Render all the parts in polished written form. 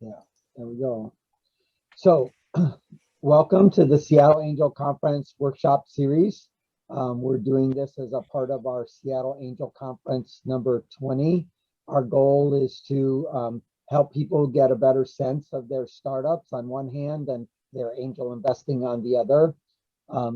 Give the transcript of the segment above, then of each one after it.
Yeah, there we go. So, welcome to the Seattle Angel Conference Workshop Series. We're doing this as a part of our Seattle Angel Conference number 20. Our goal is to help people get a better sense of their startups on one hand and their angel investing on the other.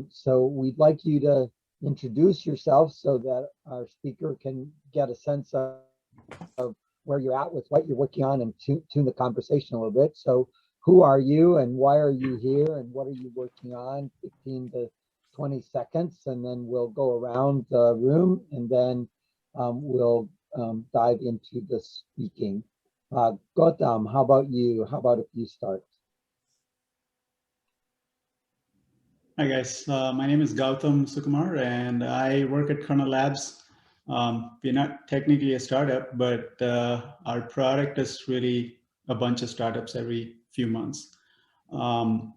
So we'd like you to introduce yourself so that our speaker can get a sense of where you're at with what you're working on and tune the conversation a little bit. So who are you and why are you here and what are you working on? 15 to 20 seconds, and then we'll go around the room and then we'll dive into the speaking. Gautam, how about you? How about if you start? Hi guys, my name is Gautam Sukumar and I work at Kernel Labs. We're not technically a startup, but our product is really a bunch of startups every few months.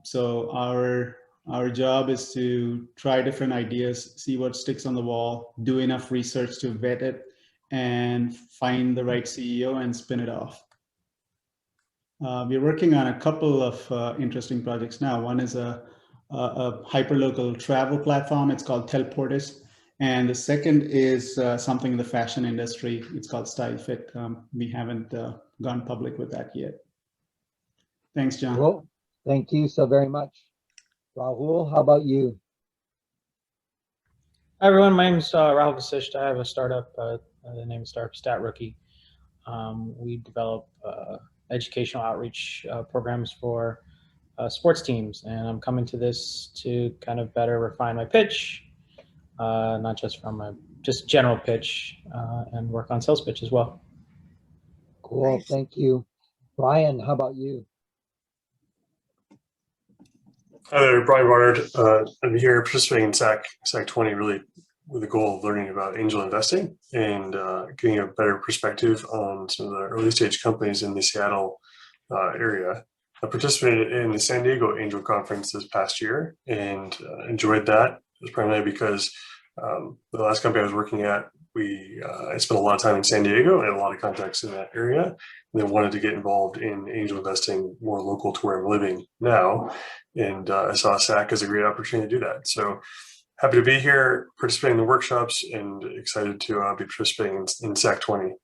So our job is to try different ideas, see what sticks on the wall, do enough research to vet it, and find the right CEO and spin it off. We're working on a couple of interesting projects now. One is a hyperlocal travel platform. It's called Teleportis. And the second is something in the fashion industry. It's called StyleFit. We haven't gone public with that yet. Thanks, John. Cool. Thank you so very much. Rahul, how about you? Hi everyone, my name is Rahul Vasisht. I have a startup, the name is Startup Stat Rookie. We develop educational outreach programs for sports teams, and I'm coming to this to kind of better refine my pitch, not just from a just general pitch, and work on sales pitch as well. Cool, thank you. Brian, how about you? Hi there, Brian Barnard. I'm here participating in SAC 20 really with the goal of learning about angel investing and getting a better perspective on some of the early stage companies in the Seattle area. I participated in the San Diego Angel Conference this past year and enjoyed that. It was primarily because the last company I was working at, I spent a lot of time in San Diego and had a lot of contacts in that area, and then wanted to get involved in angel investing more local to where I'm living now. And I saw SAC as a great opportunity to do that. So happy to be here, participating in the workshops, and excited to be participating in SAC 20.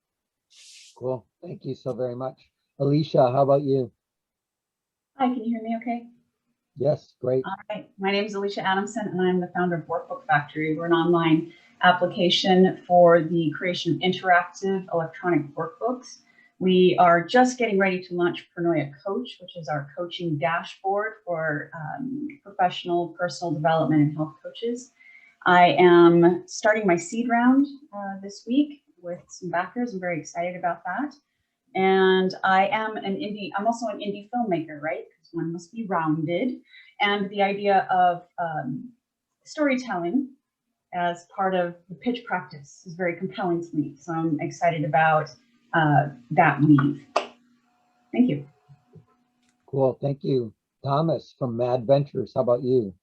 Cool, thank you so very much. Alicia, how about you? Hi, can you hear me okay? Yes, great. All right, my name is Alicia Adamson and I'm the founder of Workbook Factory. We're an online application for the creation of interactive electronic workbooks. We are just getting ready to launch Pronoia Coach, which is our coaching dashboard for professional personal development and health coaches. I am starting my seed round this week with some backers. I'm very excited about that. And I'm also an indie filmmaker, right? Because one must be rounded. And the idea of storytelling as part of the pitch practice is very compelling to me. So I'm excited about that weave. Thank you. Cool, thank you. Thomas from Mad Ventures, how about you?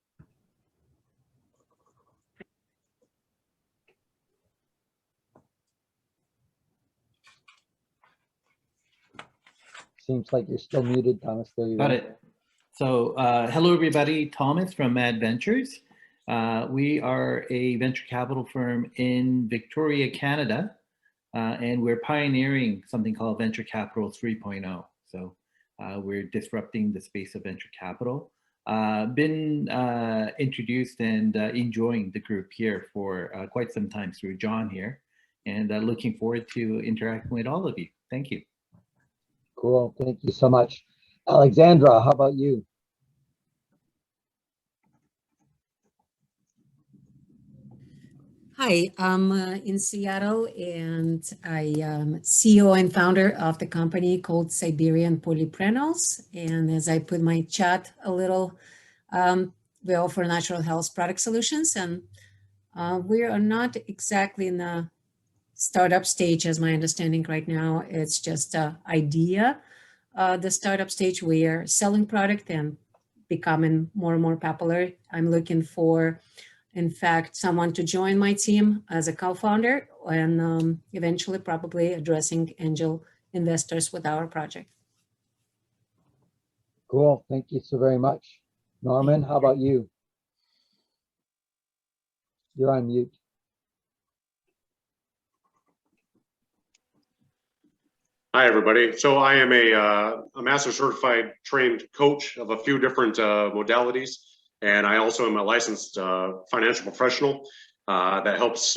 Seems like you're still muted, Thomas. There you go. Got it. So hello, everybody. Thomas from Mad Ventures. We are a venture capital firm in Victoria, Canada, and we're pioneering something called Venture Capital 3.0. So we're disrupting the space of venture capital. Been introduced and enjoying the group here for quite some time through John here, and looking forward to interacting with all of you. Thank you. Cool, thank you so much. Alexandra, how about you? Hi, I'm in Seattle and I am CEO and founder of the company called Siberian Polyprenols. And as I put my chat a little, we offer natural health product solutions, and we are not exactly in the startup stage as my understanding right now. It's just an idea. The startup stage, we are selling product and becoming more and more popular. I'm looking for, in fact, someone to join my team as a co-founder and eventually probably addressing angel investors with our project. Cool. Thank you so very much. Norman, how about you? You're on mute. Hi, everybody. So I am a master certified trained coach of a few different modalities. And I also am a licensed financial professional that helps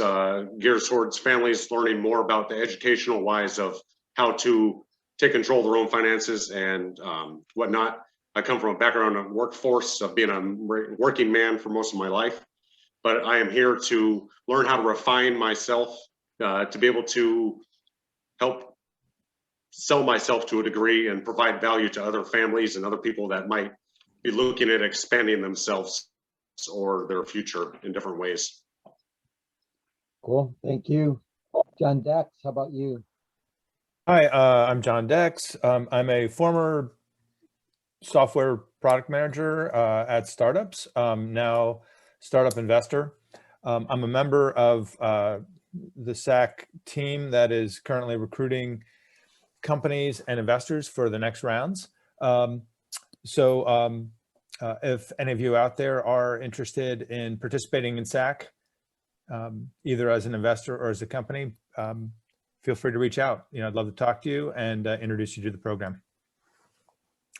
gear towards families learning more about the educational wise of how to take control of their own finances and whatnot. I come from a background of workforce of being a working man for most of my life, but I am here to learn how to refine myself to be able to help sell myself to a degree and provide value to other families and other people that might be looking at expanding themselves or their future in different ways. Cool. Thank you. John Dex, how about you? Hi, I'm John Dex. I'm a former software product manager at startups, now startup investor. I'm a member of the SAC team that is currently recruiting companies and investors for the next rounds. If any of you out there are interested in participating in SAC, either as an investor or as a company, feel free to reach out. I'd love to talk to you and introduce you to the program.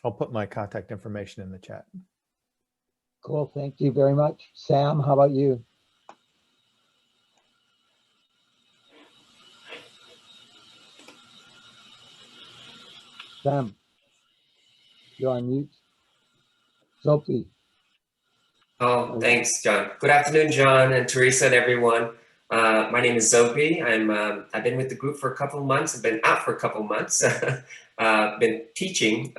I'll put my contact information in the chat. Cool. Thank you very much. Sam, how about you? Sam, you're on mute. Sophie. Oh, thanks, John. Good afternoon, John and Teresa and everyone. My name is Zopi. I've been with the group for a couple of months. I've been out for a couple of months. Been teaching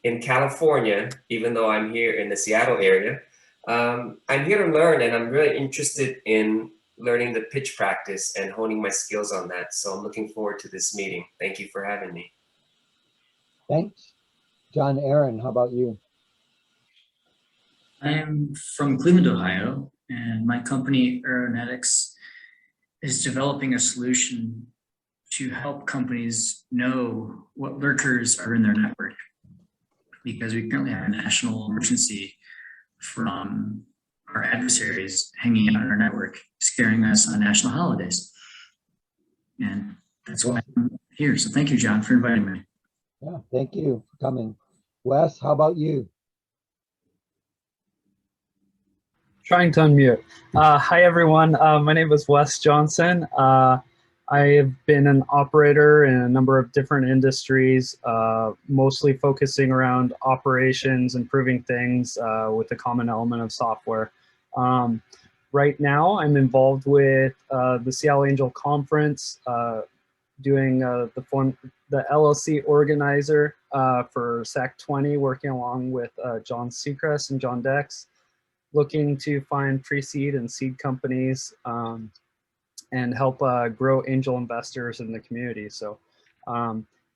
in California, even though I'm here in the Seattle area. I'm here to learn, and I'm really interested in learning the pitch practice and honing my skills on that. So I'm looking forward to this meeting. Thank you for having me. Thanks. John Aaron, how about you? I am from Cleveland, Ohio, and my company, Aeronetics, is developing a solution to help companies know what lurkers are in their network, because we currently have a national emergency from our adversaries hanging out in our network, scaring us on national holidays. And that's why I'm here. So thank you, John, for inviting me. Yeah, thank you for coming. Wes, how about you? Trying to unmute. Hi, everyone. My name is Wes Johnson. I have been an operator in a number of different industries, mostly focusing around operations, improving things with the common element of software. Right now, I'm involved with the Seattle Angel Conference, doing the LLC organizer for SAC 20, working along with John Seacrest and John Dex, looking to find pre-seed and seed companies and help grow angel investors in the community. So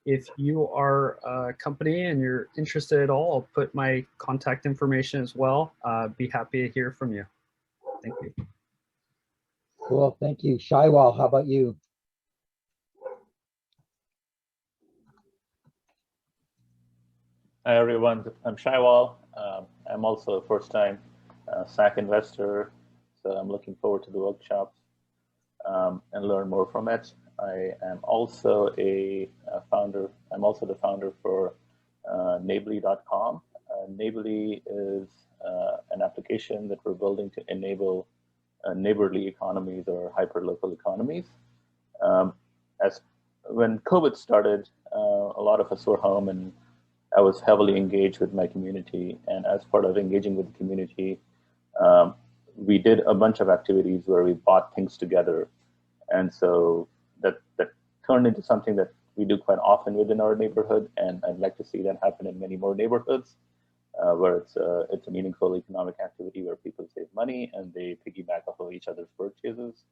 if you are a company and you're interested at all, I'll put my contact information as well. Be happy to hear from you. Thank you. Cool, thank you. Shaiwal, how about you? Hi everyone, I'm Shaiwal. I'm also a first-time SAC investor, so I'm looking forward to the workshops and learn more from it. I am also a founder. I'm also the founder for Neighborly.com. Neighborly is an application that we're building to enable neighborly economies or hyper-local economies. When COVID started, a lot of us were home, and I was heavily engaged with my community. And as part of engaging with the community, we did a bunch of activities where we bought things together. And so that turned into something that we do quite often within our neighborhood. And I'd like to see that happen in many more neighborhoods where it's a meaningful economic activity where people save money and they piggyback off of each other's purchases.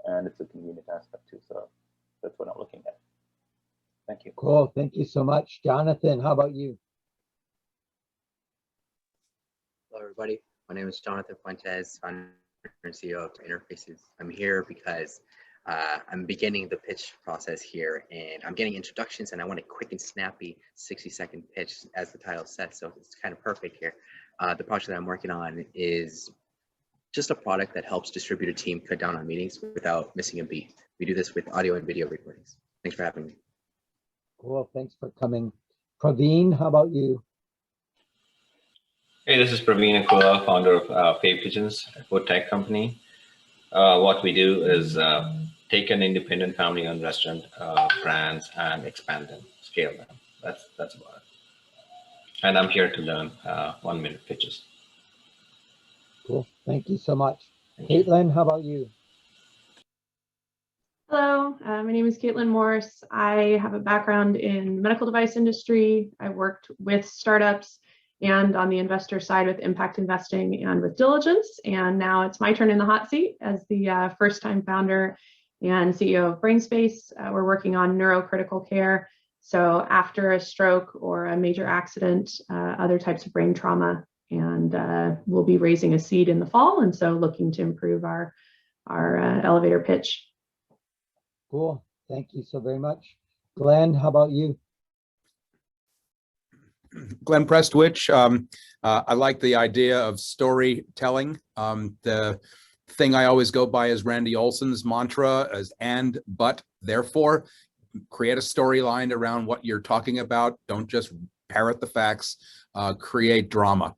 And it's a convenient aspect too. So that's what I'm looking at. Thank you. Cool, thank you so much. Jonathan, how about you? Hello, everybody. My name is Jonathan Fuentes, founder and CEO of Interfaces. I'm here because I'm beginning the pitch process here, and I'm getting introductions, and I want a quick and snappy 60-second pitch, as the title says, so it's kind of perfect here. The project that I'm working on is just a product that helps distributor team cut down on meetings without missing a beat. We do this with audio and video recordings. Thanks for having me. Cool, thanks for coming. Praveen, how about you? Hey, this is Praveen Akula, founder of Pay Pigeons, a food tech company. What we do is take an independent family-owned restaurant brands and expand them, scale them. That's about it. And I'm here to learn 1-minute pitches. Cool, thank you so much. Caitlin, how about you? Hello, my name is Caitlin Morse. I have a background in the medical device industry. I've worked with startups and on the investor side with impact investing and with diligence. And now it's my turn in the hot seat as the first-time founder and CEO of BrainSpace. We're working on neurocritical care. So after a stroke or a major accident, other types of brain trauma, and we'll be raising a seed in the fall. And so looking to improve our elevator pitch. Cool, thank you so very much. Glenn, how about you? Glenn Prestwich. I like the idea of storytelling. The thing I always go by is Randy Olson's mantra is and, but, therefore. Create a storyline around what you're talking about. Don't just parrot the facts, create drama.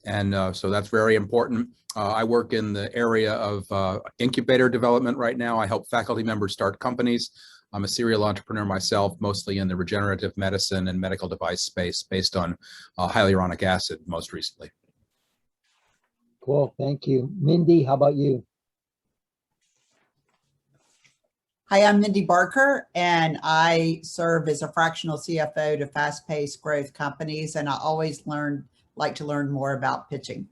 And so that's very important. I work in the area of incubator development right now. I help faculty members start companies. I'm a serial entrepreneur myself, mostly in the regenerative medicine and medical device space based on hyaluronic acid most recently. Cool, thank you. Mindy, how about you? Hi, I'm Mindy Barker, and I serve as a fractional CFO to fast-paced growth companies, and I always like to learn more about pitching.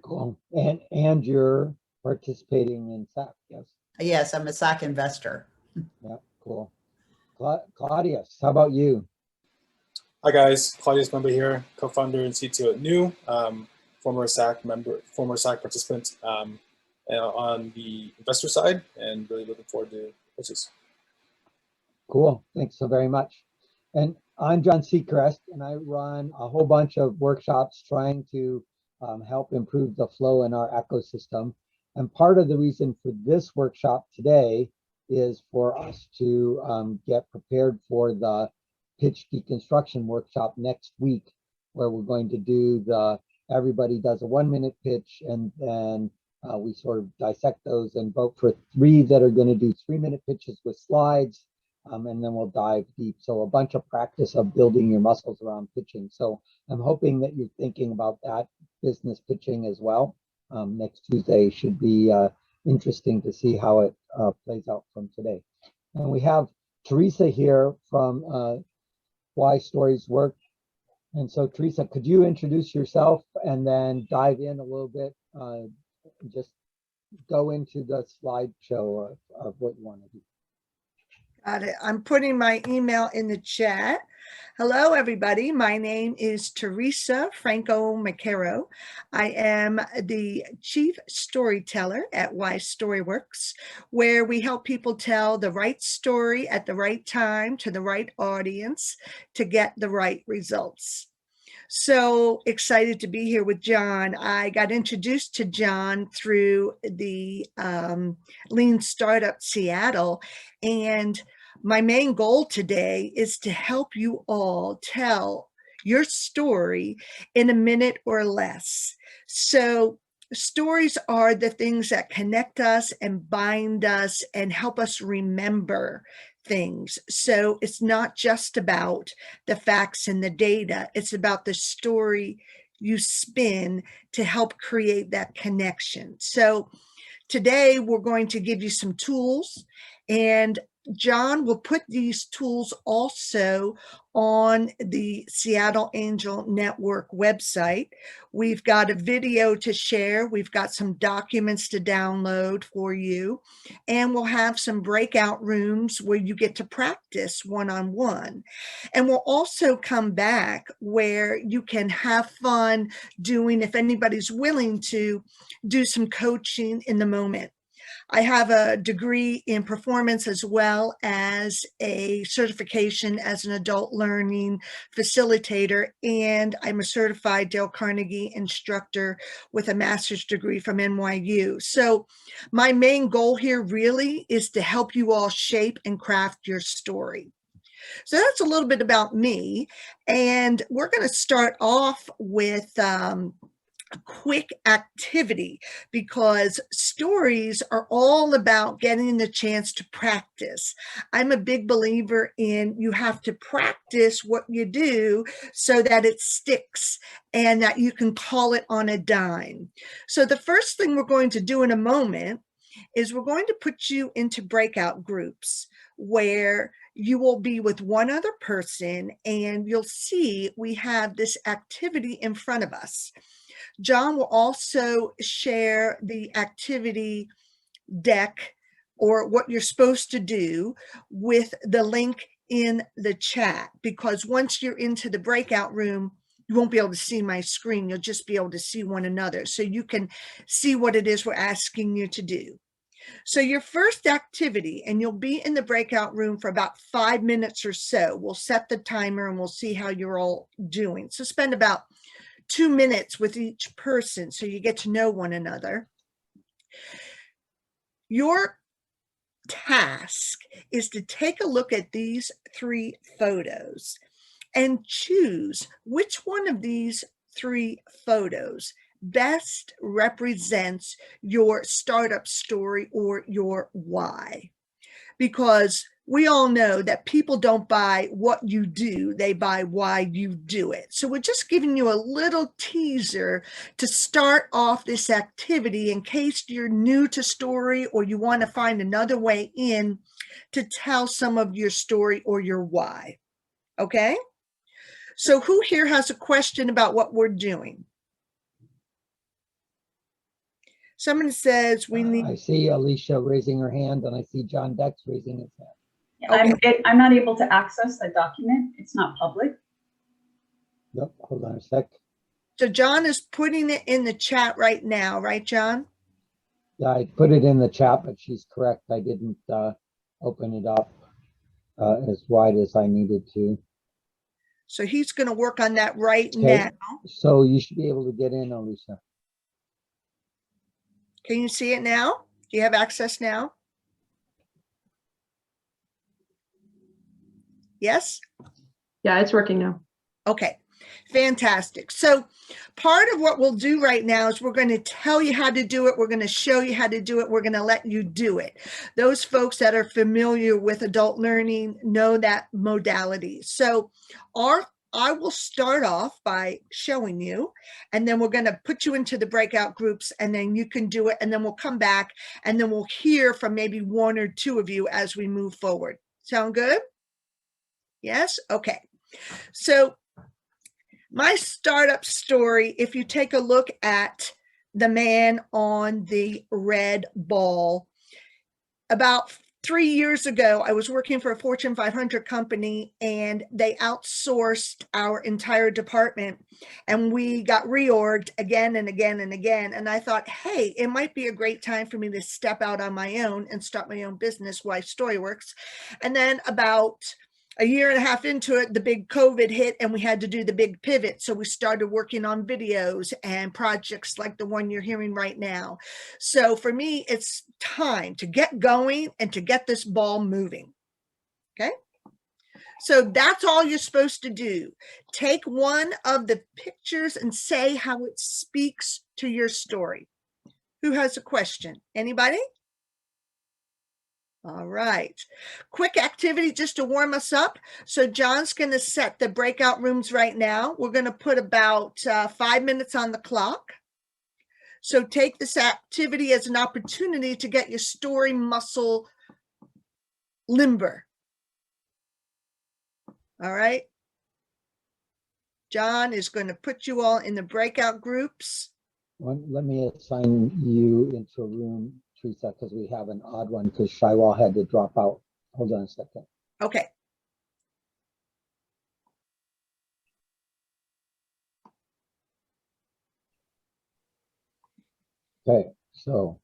Cool, and you're participating in SAC, yes? Yes, I'm a SAC investor. Yeah, cool. Claudius, how about you? Hi guys, Claudius Member here, co-founder and CTO at New, former SAC member, former SAC participant on the investor side, and really looking forward to pitches. Cool, thanks so very much. And I'm John Seacrest, and I run a whole bunch of workshops trying to help improve the flow in our ecosystem. And part of the reason for this workshop today is for us to get prepared for the pitch deconstruction workshop next week, where we're going to do everybody does a 1-minute pitch, and then we sort of dissect those and vote for 3 that are going to do 3-minute pitches with slides, and then we'll dive deep. So a bunch of practice of building your muscles around pitching. So I'm hoping that you're thinking about that business pitching as well. Next Tuesday should be interesting to see how it plays out from today. And we have Teresa here from Why Stories Work. And so Teresa, could you introduce yourself and then dive in a little bit, just go into the slideshow of what you want to do. Got it. I'm putting my email in the chat. Hello, everybody. My name is Teresa Franco Macaro. I am the chief storyteller at Why Story Works, where we help people tell the right story at the right time to the right audience to get the right results. So excited to be here with John. I got introduced to John through the Lean Startup Seattle, and my main goal today is to help you all tell your story in a minute or less. So stories are the things that connect us and bind us and help us remember things. So it's not just about the facts and the data. It's about the story you spin to help create that connection. So today we're going to give you some tools, and John will put these tools also on the Seattle Angel Network website. We've got a video to share. We've got some documents to download for you. And we'll have some breakout rooms where you get to practice one-on-one. And we'll also come back where you can have fun doing, if anybody's willing to, do some coaching in the moment. I have a degree in performance as well as a certification as an adult learning facilitator, and I'm a certified Dale Carnegie instructor with a master's degree from NYU. So my main goal here really is to help you all shape and craft your story. So that's a little bit about me, and we're going to start off with a quick activity, because stories are all about getting the chance to practice. I'm a big believer in you have to practice what you do so that it sticks and that you can call it on a dime. So the first thing we're going to do in a moment is we're going to put you into breakout groups where you will be with one other person, and you'll see we have this activity in front of us. John will also share the activity deck, or what you're supposed to do, with the link in the chat, because once you're into the breakout room, you won't be able to see my screen. You'll just be able to see one another, so you can see what it is we're asking you to do. So your first activity, and you'll be in the breakout room for about 5 minutes or so. We'll set the timer and we'll see how you're all doing. So spend about 2 minutes with each person so you get to know one another. Your task is to take a look at these 3 photos and choose which one of these 3 photos best represents your startup story or your why. Because we all know that people don't buy what you do, they buy why you do it. So we're just giving you a little teaser to start off this activity in case you're new to story or you want to find another way in to tell some of your story or your why. Okay? So who here has a question about what we're doing? Someone says we need. I see Alicia raising her hand, and I see John Dex raising his hand. Okay. I'm not able to access the document. It's not public. Yep, hold on a sec. So John is putting it in the chat right now, right, John? Yeah, I put it in the chat, but she's correct. I didn't open it up as wide as I needed to. So he's going to work on that right Okay, now. so you should be able to get in, Alicia. Can you see it now? Do you have access now? Yes? Yeah, it's working now. Okay, fantastic. So part of what we'll do right now is we're going to tell you how to do it. We're going to show you how to do it. We're going to let you do it. Those folks that are familiar with adult learning know that modality. So I will start off by showing you, and then we're going to put you into the breakout groups, and then you can do it, and then we'll come back, and then we'll hear from maybe 1 or 2 of you as we move forward. Sound good? Yes? Okay. So my startup story, if you take a look at the man on the red ball, about 3 years ago, I was working for a Fortune 500 company, and they outsourced our entire department, and we got reorged again and again and again. And I thought, hey, it might be a great time for me to step out on my own and start my own business, Wife Storyworks. And then about a year and a half into it, the big COVID hit, and we had to do the big pivot. So we started working on videos and projects like the one you're hearing right now. So for me, it's time to get going and to get this ball moving. Okay. So that's all you're supposed to do. Take one of the pictures and say how it speaks to your story. Who has a question? Anybody? All right. Quick activity just to warm us up. So John's going to set the breakout rooms right now. We're going to put about 5 minutes on the clock. So take this activity as an opportunity to get your story muscle limber. All right. John is going to put you all in the breakout groups. Let me assign you into a room, Teresa, because we have an odd one because Shaiwal had to drop out. Hold on a second. Okay. Okay, so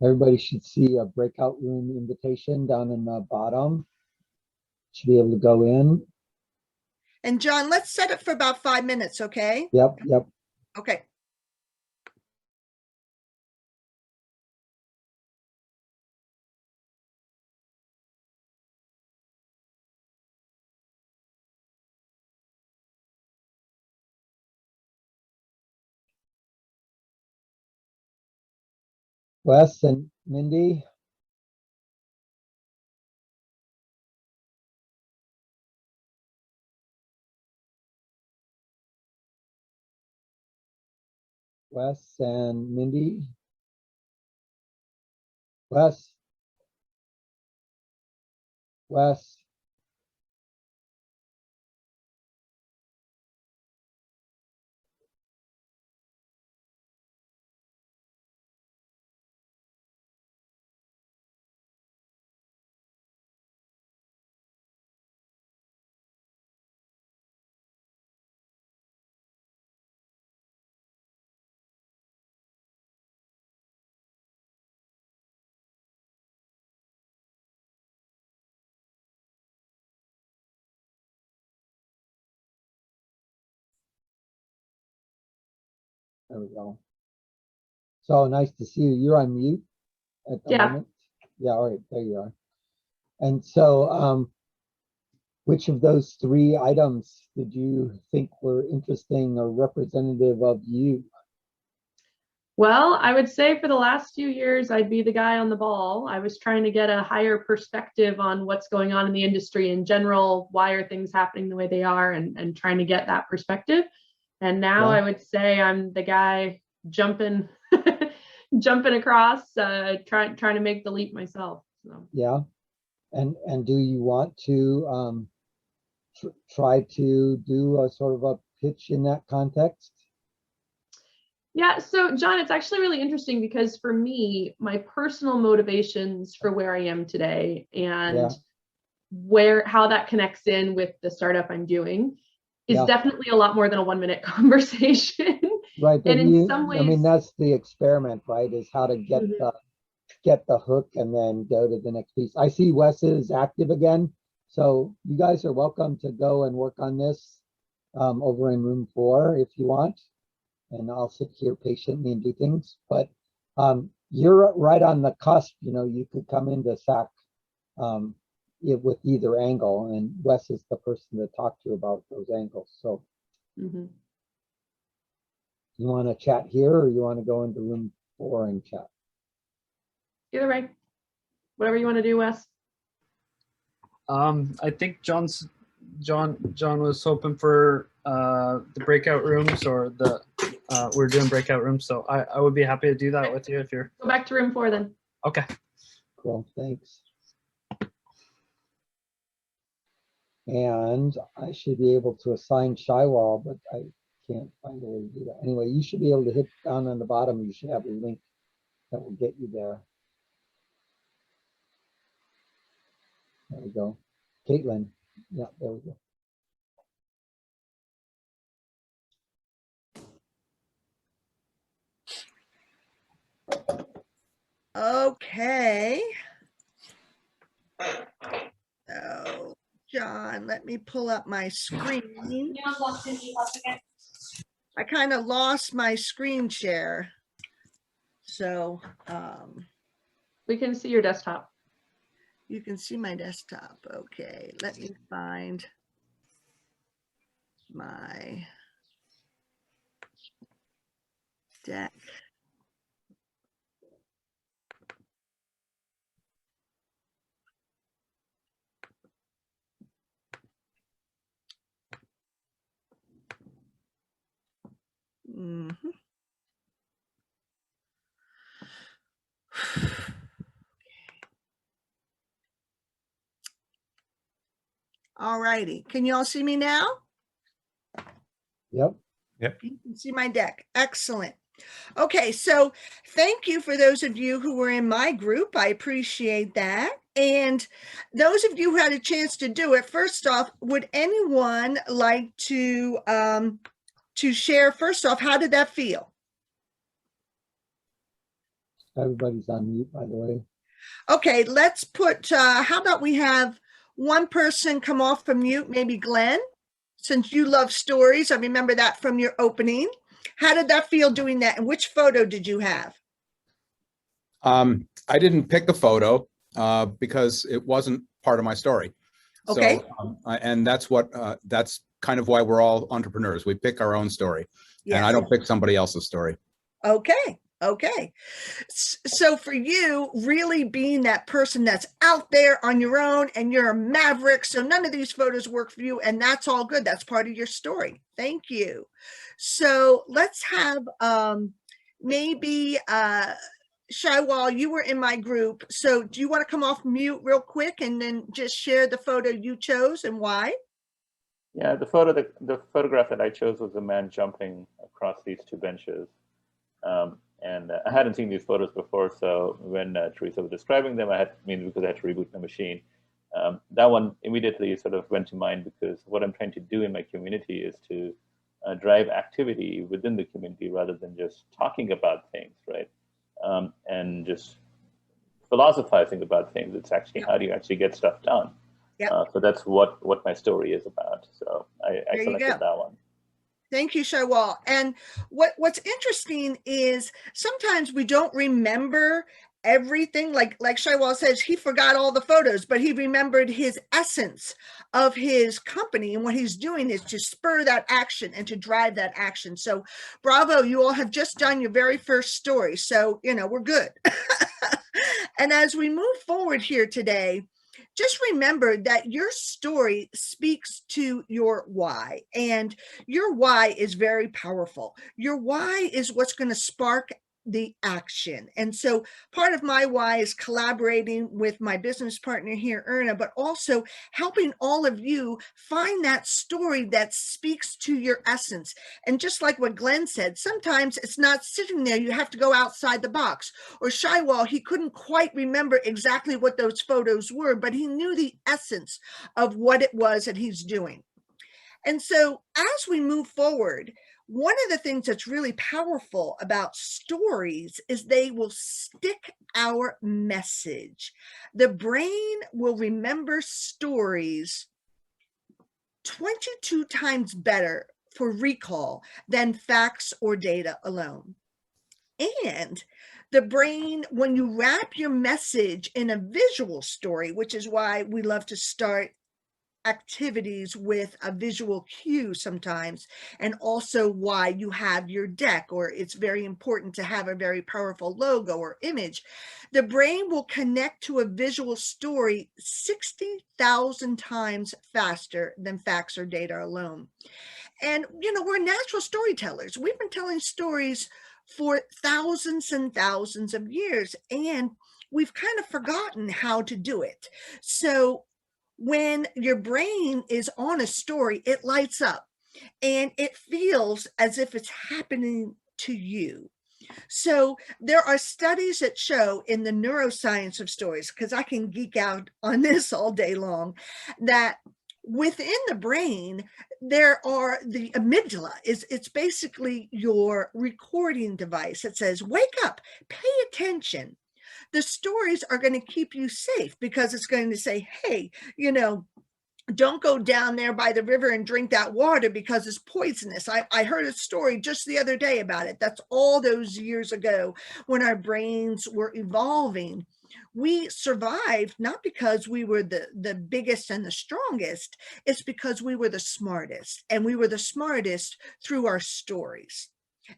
Everybody should see a breakout room invitation down in the bottom. Should be able to go in. And John, let's set it for about 5 minutes, okay? Yep, yep. Okay. Wes and Mindy. Wes and Mindy. Wes. Wes. There we go. So nice to see you. You're on mute at the moment. Yeah, all right, there you are. And so which of those 3 items did you think were interesting or representative of you? Well, I would say for the last few years, I'd be the guy on the ball. I was trying to get a higher perspective on what's going on in the industry in general. Why are things happening the way they are, and trying to get that perspective. And now I would say I'm the guy jumping, jumping across, trying to make the leap myself. So. Yeah. And do you want to try to do a sort of a pitch in that context? Yeah, so John, it's actually really interesting because for me, my personal motivations for where I am today and how that connects in with the startup I'm doing is definitely a lot more than a 1-minute conversation. Right, but and in some ways, I mean, that's the experiment, right? Is how to get the hook and then go to the next piece. I see Wes is active again, so you guys are welcome to go and work on this over in room 4 if you want. And I'll sit here patiently and do things, but you're right on the cusp. You know, you could come into SAC with either angle, and Wes is the person to talk to about those angles. So you want to chat here, or you want to go into room 4 and chat? Either way, whatever you want to do, Wes. I think John was hoping for the breakout rooms, or the we're doing breakout rooms, so I would be happy to do that with you if you're. Go back to room 4 then. Okay. Cool, thanks. And I should be able to assign Shywall, but I can't find a way to do that. Anyway, you should be able to hit down on the bottom. You should have a link that will get you there. There we go. Caitlin. Yeah, there we go. Okay. So, John, let me pull up my screen. I kind of lost my screen share. So, we can see your desktop. You can see my desktop. Okay, let me find my deck. All righty. Can you all see me now? Yep. Yep. You can see my deck. Excellent. Okay, so thank you for those of you who were in my group. I appreciate that. And those of you who had a chance to do it, first off, would anyone like to share, first off, how did that feel? Everybody's on mute, by the way. Okay, let's put, how about we have one person come off from mute, maybe Glenn, since you love stories. I remember that from your opening. How did that feel doing that? And which photo did you have? I didn't pick a photo because it wasn't part of my story. Okay. So, and that's kind of why we're all entrepreneurs. We pick our own story, and I Yes. don't pick somebody else's story. Okay. Okay. So for you, really being that person that's out there on your own and you're a maverick, so none of these photos work for you, and that's all good. That's part of your story. Thank you. So let's have maybe Shaiwal, you were in my group. So do you want to come off mute real quick and then just share the photo you chose and why? Yeah, the photograph that I chose was a man jumping across these two benches. And I hadn't seen these photos before, so when Teresa was describing them, because I had to reboot my machine, that one immediately sort of went to mind, because what I'm trying to do in my community is to drive activity within the community rather than just talking about things, right? And just philosophizing about things. It's actually how do you actually get stuff done? Yep. So that's what my story is about. So I selected that one. Thank you, Shaiwal. And what's interesting is sometimes we don't remember everything. Like Shaiwal says, he forgot all the photos, but he remembered his essence of his company, and what he's doing is to spur that action and to drive that action. So bravo, you all have just done your very first story. So, we're good. And as we move forward here today, just remember that your story speaks to your why, and your why is very powerful. Your why is what's going to spark the action. And so part of my why is collaborating with my business partner here, Erna, but also helping all of you find that story that speaks to your essence. And just like what Glenn said, sometimes it's not sitting there. You have to go outside the box. Or Shaiwal, he couldn't quite remember exactly what those photos were, but he knew the essence of what it was that he's doing. And so as we move forward, one of the things that's really powerful about stories is they will stick our message. The brain will remember stories 22 times better for recall than facts or data alone. And the brain, when you wrap your message in a visual story, which is why we love to start activities with a visual cue sometimes, and also why you have your deck, or it's very important to have a very powerful logo or image. The brain will connect to a visual story 60,000 times faster than facts or data alone. And, we're natural storytellers. We've been telling stories for thousands and thousands of years, and we've kind of forgotten how to do it. So when your brain is on a story, it lights up and it feels as if it's happening to you. So there are studies that show in the neuroscience of stories, because I can geek out on this all day long, that within the brain, there are the amygdala. It's basically your recording device that says, wake up, pay attention. The stories are going to keep you safe, because it's going to say, hey, don't go down there by the river and drink that water because it's poisonous. I heard a story just the other day about it. That's all those years ago when our brains were evolving. We survived not because we were the biggest and the strongest. It's because we were the smartest, and we were the smartest through our stories.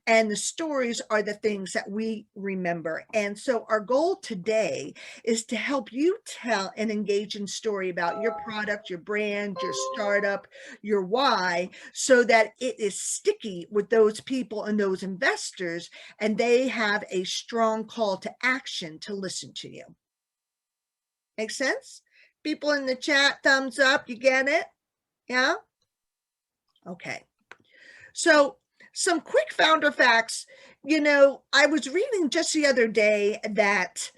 And the stories are the things that we remember. And so our goal today is to help you tell an engaging story about your product, your brand, your startup, your why, so that it is sticky with those people and those investors, and they have a strong call to action to listen to you. Make sense? People in the chat, thumbs up, you get it? Yeah? Okay. So some quick founder facts. I was reading just the other day that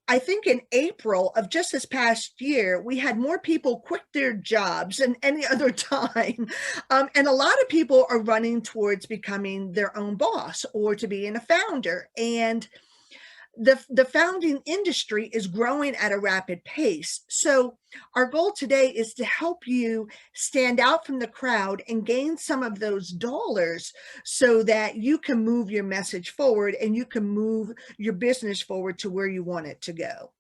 I think in April of just this past year, we had more people quit their jobs than any other time. And a lot of people are running towards becoming their own boss or to being a founder. And the founding industry is growing at a rapid pace. So our goal today is to help you stand out from the crowd and gain some of those dollars so that you can move your message forward and you can move your business forward to where you want it to go.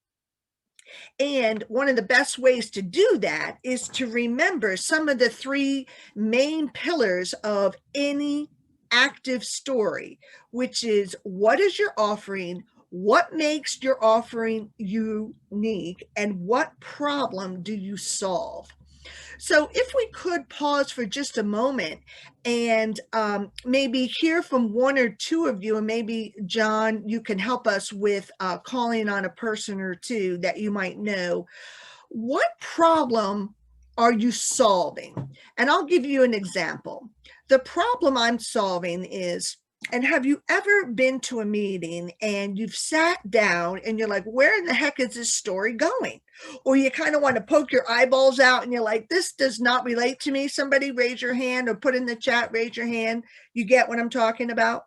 And one of the best ways to do that is to remember some of the 3 main pillars of any active story, which is what is your offering, what makes your offering unique, and what problem do you solve? So if we could pause for just a moment and maybe hear from 1 or 2 of you, and maybe John, you can help us with calling on a person or 2 that you might know. What problem are you solving? And I'll give you an example. The problem I'm solving is, and have you ever been to a meeting and you've sat down and you're like, where in the heck is this story going? Or you kind of want to poke your eyeballs out and you're like, this does not relate to me. Somebody raise your hand, or put in the chat, raise your hand. You get what I'm talking about?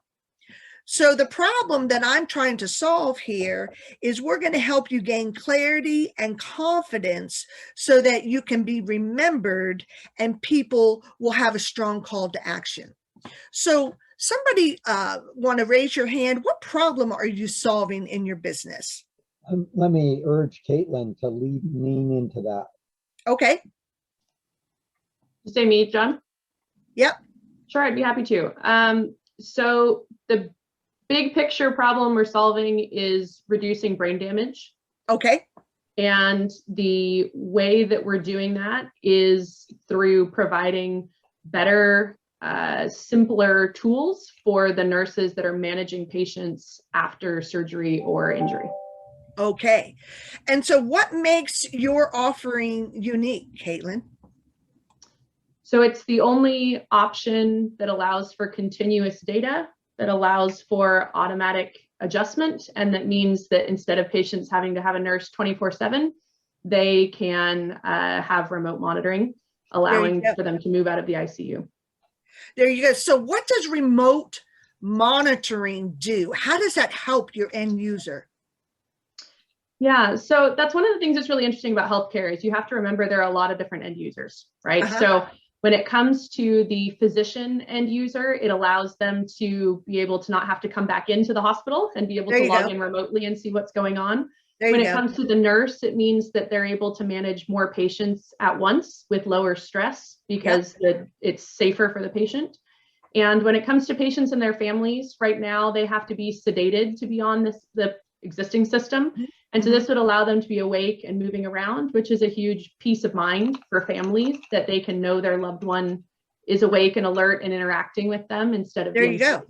So the problem that I'm trying to solve here is we're going to help you gain clarity and confidence so that you can be remembered and people will have a strong call to action. So somebody want to raise your hand. What problem are you solving in your business? Let me urge Caitlin to lean into that. Okay. You say me, John? Yep. Sure, I'd be happy to. So the big picture problem we're solving is reducing brain damage. Okay. And the way that we're doing that is through providing better, simpler tools for the nurses that are managing patients after surgery or injury. Okay. And so what makes your offering unique, Caitlin? So it's the only option that allows for continuous data, that allows for automatic adjustment, and that means that instead of patients having to have a nurse 24/7, they can have remote monitoring, allowing for them to move out of the ICU. There you go. So what does remote monitoring do? How does that help your end user? Yeah, so that's one of the things that's really interesting about healthcare is you have to remember there are a lot of different end users, right? So when it comes to the physician end user, it allows them to be able to not have to come back into the hospital and be able to log in remotely and see what's going on. When it comes to the nurse, it means that they're able to manage more patients at once with lower stress because it's safer for the patient. And when it comes to patients and their families, right now they have to be sedated to be on the existing system. And so this would allow them to be awake and moving around, which is a huge peace of mind for families, that they can know their loved one is awake and alert and interacting with them instead of There you go.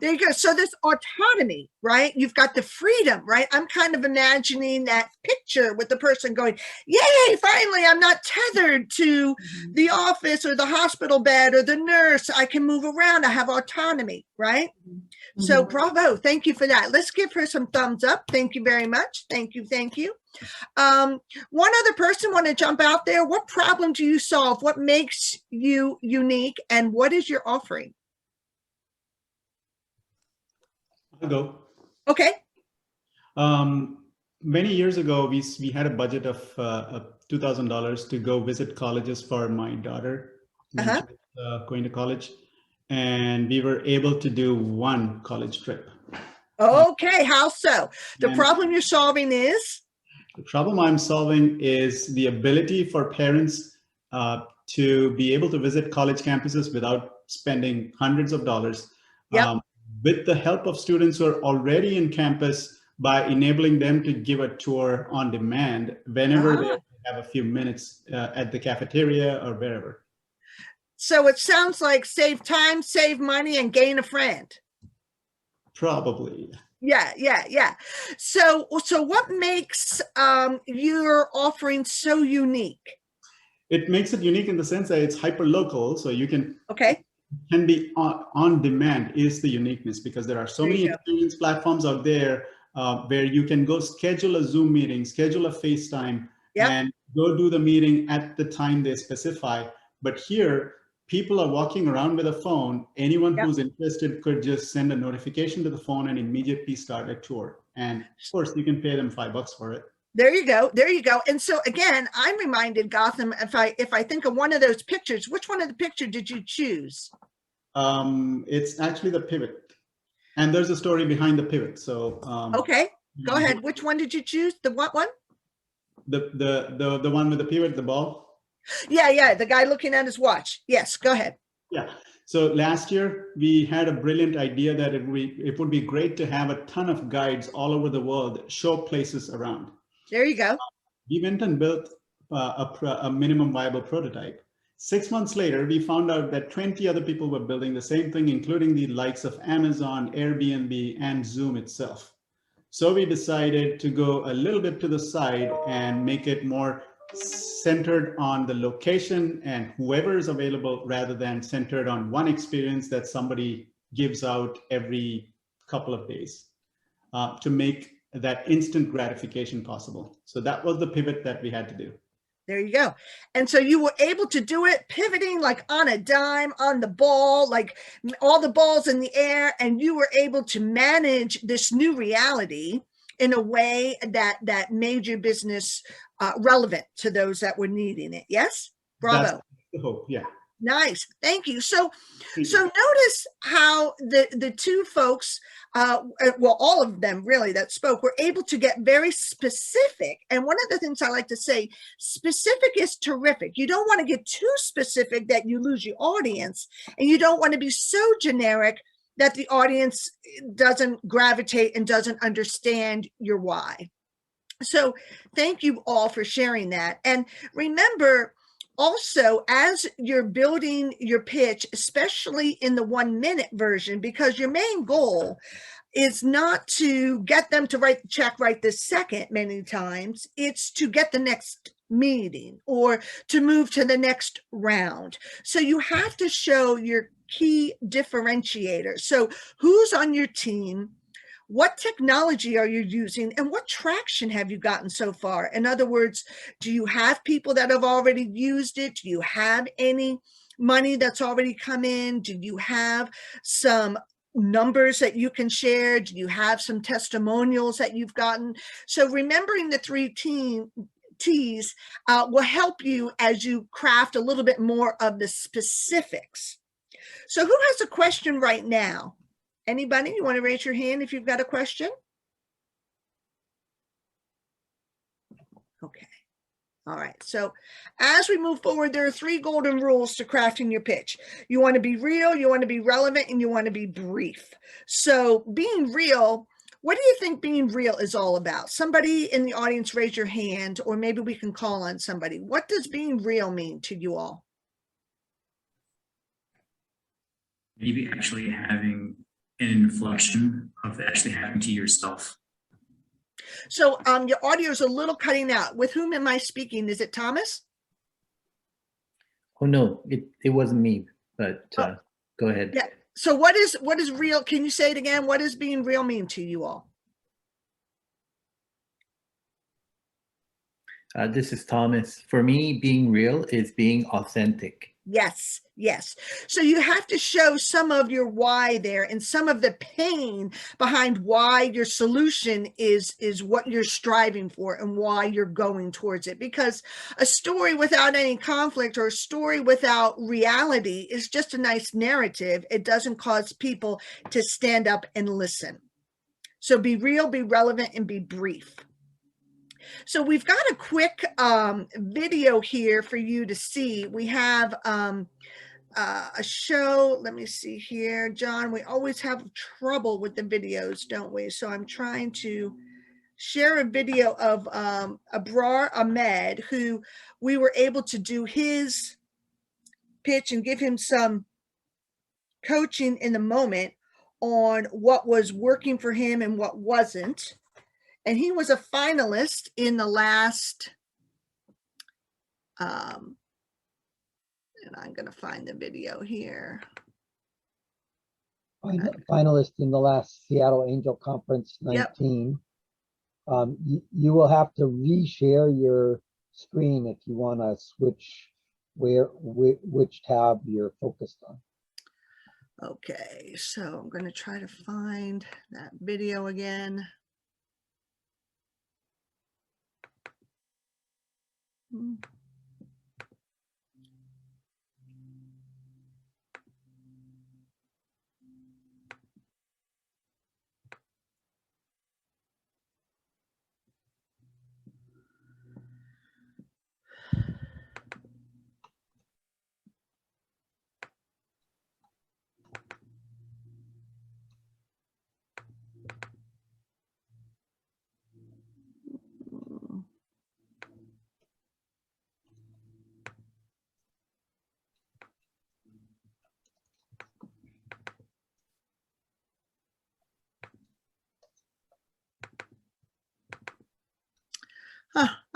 There you go. So this autonomy, right? You've got the freedom, right? I'm kind of imagining that picture with the person going, yay, finally, I'm not tethered to the office or the hospital bed or the nurse. I can move around. I have autonomy, right? So bravo. Thank you for that. Let's give her some thumbs up. Thank you very much. Thank you. Thank you. One other person want to jump out there. What problem do you solve? What makes you unique? And what is your offering? I'll go. Okay. Many years ago, we had a budget of $2,000 to go visit colleges for my daughter when she was going to college. And we were able to do one college trip. Okay, how so? The problem you're solving is? The problem I'm solving is the ability for parents to be able to visit college campuses without spending hundreds of dollars. With the help of students who are already in campus, by enabling them to give a tour on demand whenever they have a few minutes at the cafeteria or wherever. So it sounds like save time, save money, and gain a friend. Probably. Yeah. So what makes your offering so unique? It makes it unique in the sense that it's hyper local, so you can can be on demand is the uniqueness, because there are so many experience platforms out there where you can go schedule a Zoom meeting, schedule a FaceTime, and go do the meeting at the time they specify. But here, people are walking around with a phone. Anyone who's interested could just send a notification to the phone and immediately start a tour. And of course, you can pay them $5 for it. There you go. There you go. And so again, I'm reminded, Gotham, if I think of one of those pictures, which one of the picture did you choose? It's actually the pivot. And there's a story behind the pivot. So okay, go ahead. Which one did you choose? The what one? The one with the pivot, the ball. Yeah, the guy looking at his watch. Yes, go ahead. Yeah. So last year we had a brilliant idea that it would be great to have a ton of guides all over the world show places around. There you go. We went and built a minimum viable prototype. 6 months later, we found out that 20 other people were building the same thing, including the likes of Amazon, Airbnb, and Zoom itself. So we decided to go a little bit to the side and make it more centered on the location and whoever is available rather than centered on one experience that somebody gives out every couple of days to make that instant gratification possible. So that was the pivot that we had to do. There you go. And so you were able to do it pivoting like on a dime, on the ball, like all the balls in the air, and you were able to manage this new reality in a way that made your business relevant to those that were needing it. Yes? Bravo. That's the hope, yeah. Nice. Thank you. So notice how the two folks, well, all of them really that spoke were able to get very specific. And one of the things I like to say, specific is terrific. You don't want to get too specific that you lose your audience, and you don't want to be so generic that the audience doesn't gravitate and doesn't understand your why. So thank you all for sharing that. And remember, also, as you're building your pitch, especially in the 1 minute version, because your main goal is not to get them to write the check right this second many times, it's to get the next meeting or to move to the next round. So you have to show your key differentiator. So who's on your team? What technology are you using, and what traction have you gotten so far? In other words, do you have people that have already used it? Do you have any money that's already come in? Do you have some numbers that you can share? Do you have some testimonials that you've gotten? So remembering the 3 T's will help you as you craft a little bit more of the specifics. So who has a question right now? Anybody, you want to raise your hand if you've got a question? Okay. All right. So as we move forward, there are 3 golden rules to crafting your pitch. You want to be real, you want to be relevant, and you want to be brief. So being real, what do you think being real is all about? Somebody in the audience raise your hand, or maybe we can call on somebody. What does being real mean to you all? Maybe actually having an inflection of actually having to yourself. So your audio is a little cutting out. With whom am I speaking? Is it Thomas? Oh no, it wasn't me, but go ahead. Yeah. So what is real? Can you say it again? What does being real mean to you all? This is Thomas. For me, being real is being authentic. Yes, yes. So you have to show some of your why there and some of the pain behind why your solution is what you're striving for and why you're going towards it. Because a story without any conflict or a story without reality is just a nice narrative. It doesn't cause people to stand up and listen. So be real, be relevant, and be brief. So we've got a quick video here for you to see. We have a show. Let me see here. John, we always have trouble with the videos, don't we? So I'm trying to share a video of Abrar Ahmed, who we were able to do his pitch and give him some coaching in the moment on what was working for him and what wasn't. And he was a finalist in the last, and I'm going to find the video here. Finalist in the last Seattle Angel Conference 19. Yep. You will have to reshare your screen if you want to switch which tab you're focused on. Okay, so I'm going to try to find that video again.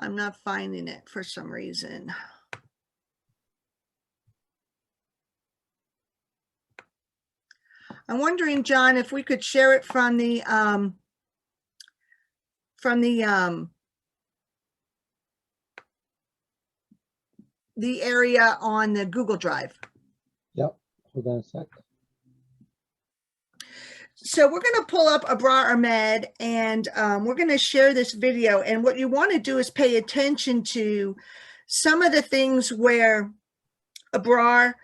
I'm not finding it for some reason. I'm wondering, John, if we could share it from the area on the Google Drive. Yep. Hold on a sec. So we're going to pull up Abrar Ahmed, and we're going to share this video. And what you want to do is pay attention to some of the things where Abrar,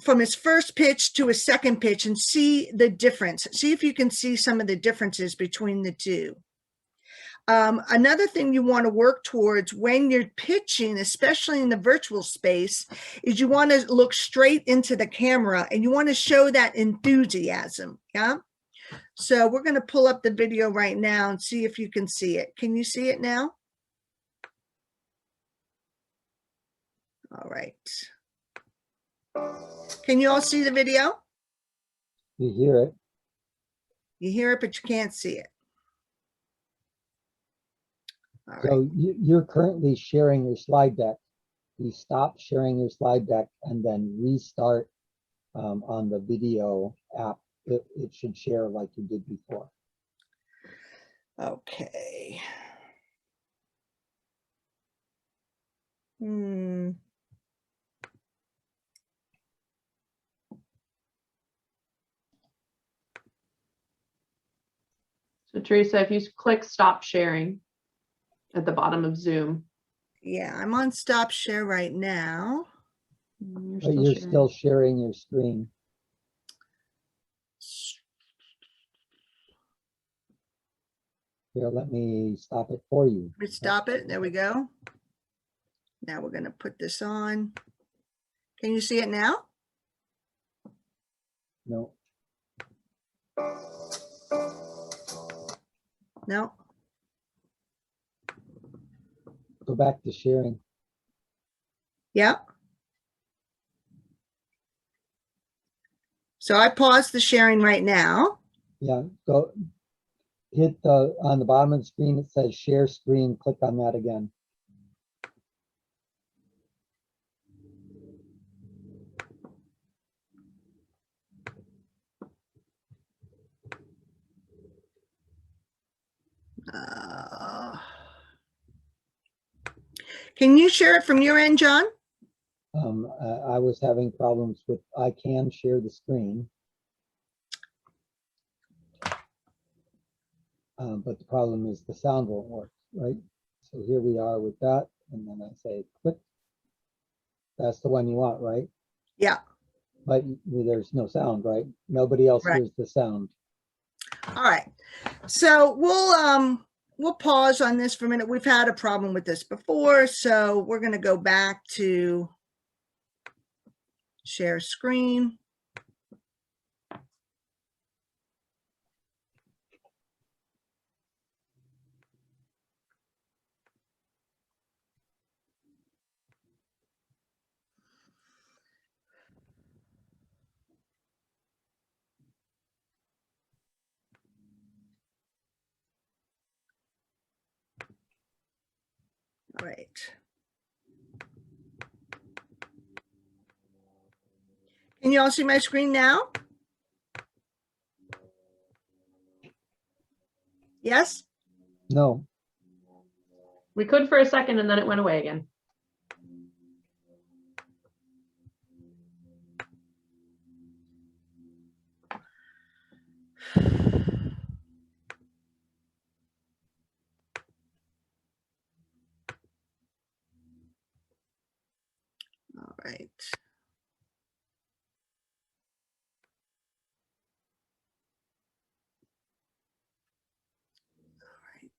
from his first pitch to his second pitch, and see the difference. See if you can see some of the differences between the two. Another thing you want to work towards when you're pitching, especially in the virtual space, is you want to look straight into the camera and you want to show that enthusiasm. Yeah. So we're going to pull up the video right now and see if you can see it. Can you see it now? All right. Can you all see the video? You hear it. You hear it, but you can't see it. All So right. you're currently sharing your slide deck. You stop sharing your slide deck and then restart on the video app. It should share like you did before. Okay. So Teresa, if you click stop sharing at the bottom of Zoom. Yeah, I'm on stop share right now. But you're still sharing your screen. Here, let me stop it for you. Let's stop it. There we go. Now we're going to put this on. Can you see it now? No. No. Go back to sharing. Yep. So I paused the sharing right now. Yeah, go hit on the bottom of the screen, it says share screen, click on that again. Can you share it from your end, John? I was having problems with, I can share the screen. But the problem is the sound won't work, right? So here we are with that. And then I say click. That's the one you want, right? Yeah. But there's no sound, right? Nobody else hears the sound. All right. So we'll pause on this for a minute. We've had a problem with this before, so we're going to go back to share screen. All right. Can you all see my screen now? Yes? No. We could for a second and then it went away again. right.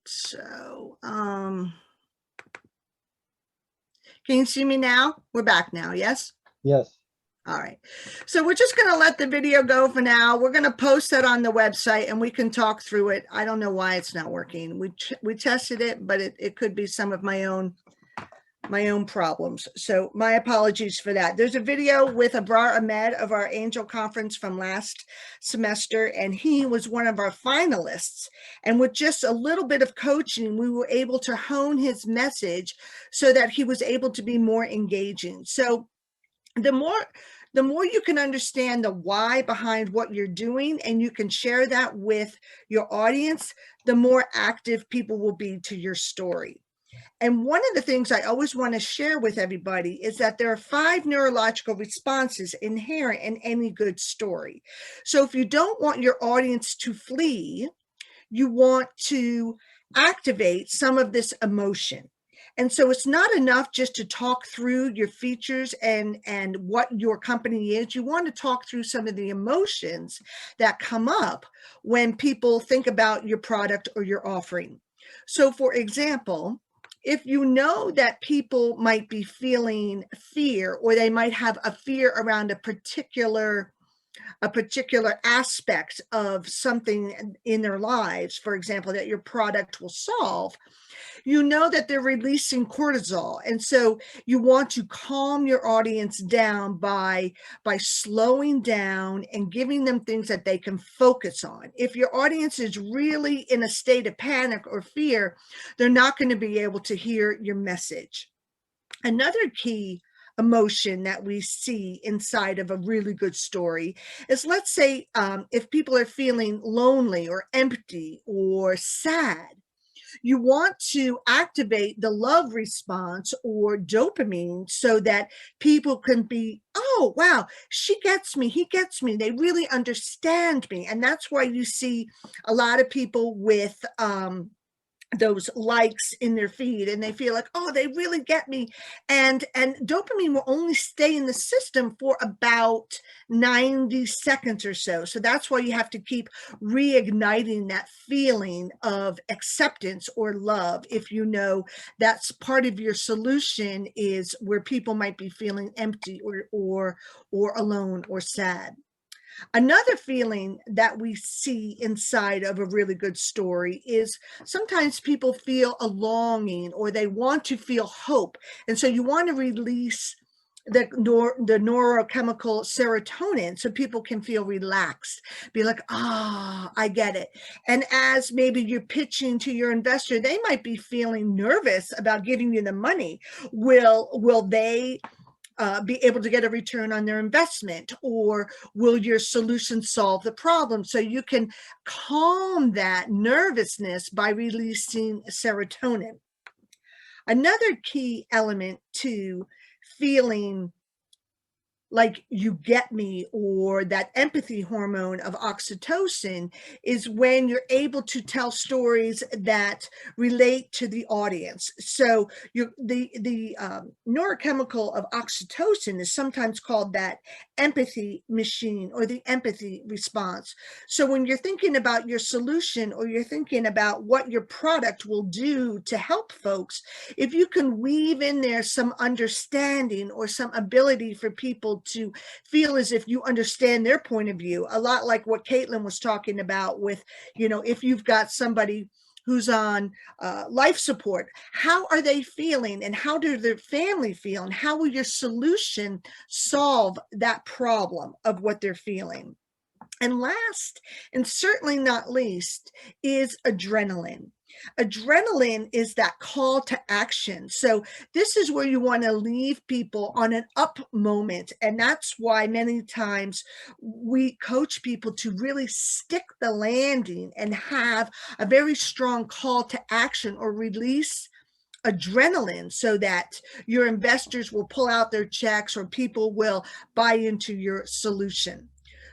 So, can you see me now? We're back now, yes? Yes. All right. So we're just going to let the video go for now. We're going to post that on the website and we can talk through it. I don't know why it's not working. We tested it, but it could be some of my own problems. So my apologies for that. There's a video with Abrar Ahmed of our Angel Conference from last semester, and he was one of our finalists. And with just a little bit of coaching, we were able to hone his message so that he was able to be more engaging. So the more you can understand the why behind what you're doing and you can share that with your audience, the more active people will be to your story. And one of the things I always want to share with everybody is that there are 5 neurological responses inherent in any good story. So if you don't want your audience to flee, you want to activate some of this emotion. And so it's not enough just to talk through your features and what your company is. You want to talk through some of the emotions that come up when people think about your product or your offering. So for example, if you know that people might be feeling fear, or they might have a fear around a particular aspect of something in their lives, for example, that your product will solve, you know that they're releasing cortisol. And so you want to calm your audience down by slowing down and giving them things that they can focus on. If your audience is really in a state of panic or fear, they're not going to be able to hear your message. Another key emotion that we see inside of a really good story is, let's say, if people are feeling lonely or empty or sad, you want to activate the love response or dopamine so that people can be, oh, wow, she gets me, he gets me, they really understand me. And that's why you see a lot of people with those likes in their feed, and they feel like, oh, they really get me. And dopamine will only stay in the system for about 90 seconds or so. So that's why you have to keep reigniting that feeling of acceptance or love. If you know that's part of your solution is where people might be feeling empty or alone or sad. Another feeling that we see inside of a really good story is sometimes people feel a longing, or they want to feel hope. And so you want to release the neurochemical serotonin so people can feel relaxed, be like, ah, I get it. And as maybe you're pitching to your investor, they might be feeling nervous about giving you the money. Will they be able to get a return on their investment, or will your solution solve the problem? So you can calm that nervousness by releasing serotonin. Another key element to feeling like you get me, or that empathy hormone of oxytocin, is when you're able to tell stories that relate to the audience. So the neurochemical of oxytocin is sometimes called that empathy machine, or the empathy response. So when you're thinking about your solution, or you're thinking about what your product will do to help folks, if you can weave in there some understanding or some ability for people to feel as if you understand their point of view, a lot like what Caitlin was talking about with, if you've got somebody who's on life support, how are they feeling, and how do their family feel, and how will your solution solve that problem of what they're feeling? And last, and certainly not least, is adrenaline. Adrenaline is that call to action. So this is where you want to leave people on an up moment. And that's why many times we coach people to really stick the landing and have a very strong call to action, or release adrenaline, so that your investors will pull out their checks, or people will buy into your solution.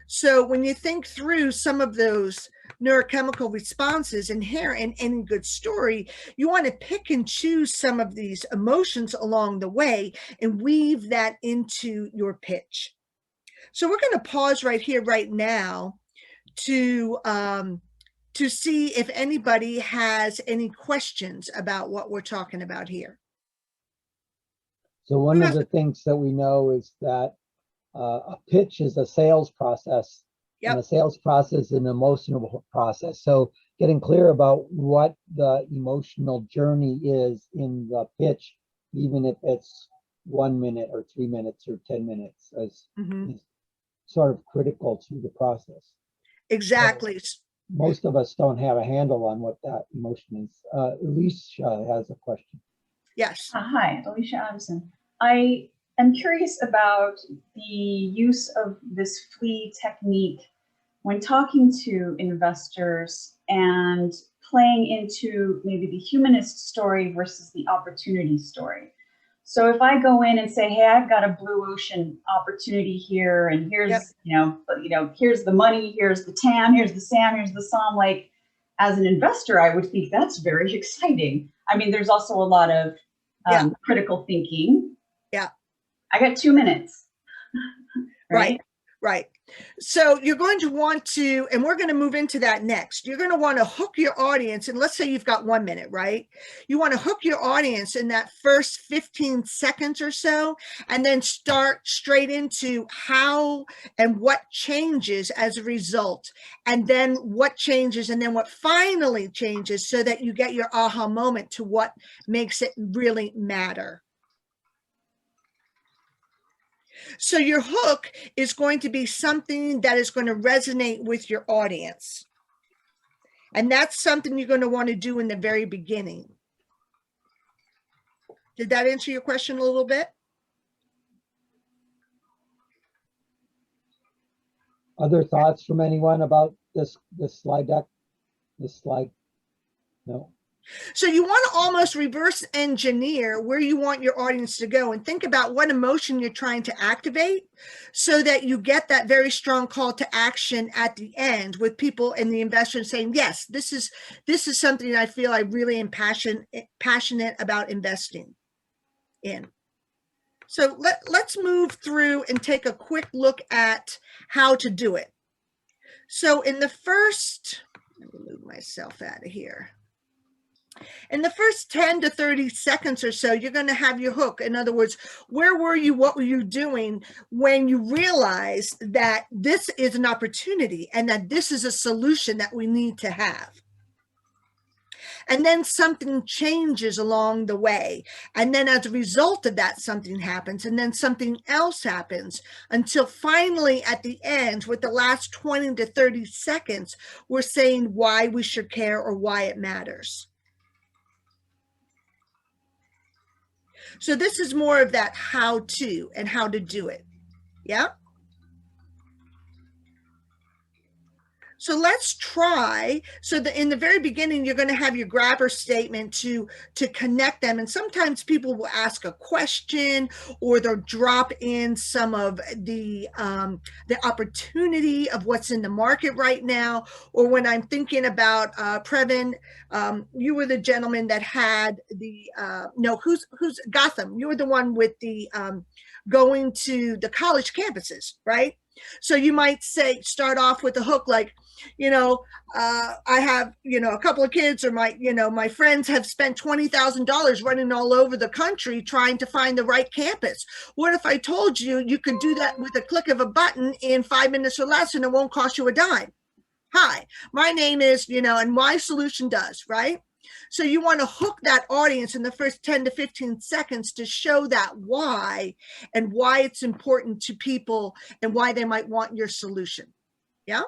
So when you think through some of those neurochemical responses inherent in any good story, you want to pick and choose some of these emotions along the way and weave that into your pitch. So we're going to pause right here, right now, to see if anybody has any questions about what we're talking about here. So one of the things that we know is that a pitch is a sales process, and a sales process is an emotional process. So getting clear about what the emotional journey is in the pitch, even if it's 1 minute or 3 minutes or 10 minutes, is sort of critical to the process. Exactly. So most of us don't have a handle on what that emotion is. Alicia has a question. Yes. Hi, Alicia Addison. I am curious about the use of this flea technique when talking to investors and playing into maybe the humanist story versus the opportunity story. So if I go in and say, hey, I've got a blue ocean opportunity here, and here's, here's the money, here's the TAM, here's the SAM, here's the SOM, like, as an investor, I would think that's very exciting. I mean, there's also a lot of critical thinking. Yeah. I got 2 minutes. Right. Right. So you're going to want to, and we're going to move into that next. You're going to want to hook your audience. And let's say you've got 1 minute, right? You want to hook your audience in that first 15 seconds or so, and then start straight into how and what changes as a result, and then what changes, and then what finally changes, so that you get your aha moment to what makes it really matter. So your hook is going to be something that is going to resonate with your audience. And that's something you're going to want to do in the very beginning. Did that answer your question a little bit? Other thoughts from anyone about this slide deck? This slide? No. So you want to almost reverse engineer where you want your audience to go, and think about what emotion you're trying to activate, so that you get that very strong call to action at the end, with people and the investors saying, yes, this is something I feel I really am passionate about investing in. So let's move through and take a quick look at how to do it. So in the first, let me move myself out of here. In the first 10 to 30 seconds or so, you're going to have your hook. In other words, where were you? What were you doing when you realized that this is an opportunity and that this is a solution that we need to have? And then something changes along the way. And then as a result of that, something happens, and then something else happens, until finally at the end, with the last 20 to 30 seconds, we're saying why we should care or why it matters. So this is more of that how to and how to do it. Yeah. So let's try. So in the very beginning, you're going to have your grabber statement to connect them. And sometimes people will ask a question, or they'll drop in some of the opportunity of what's in the market right now. Or when I'm thinking about Previn, you were the gentleman that had the, no, who's Gotham? You were the one with the going to the college campuses, right? So you might say, start off with a hook like, I have, a couple of kids, or my friends have spent $20,000 running all over the country trying to find the right campus. What if I told you you could do that with a click of a button in 5 minutes or less, and it won't cost you a dime? Hi, my name is, and my solution does, right? So you want to hook that audience in the first 10 to 15 seconds to show that why, and why it's important to people, and why they might want your solution. Yeah.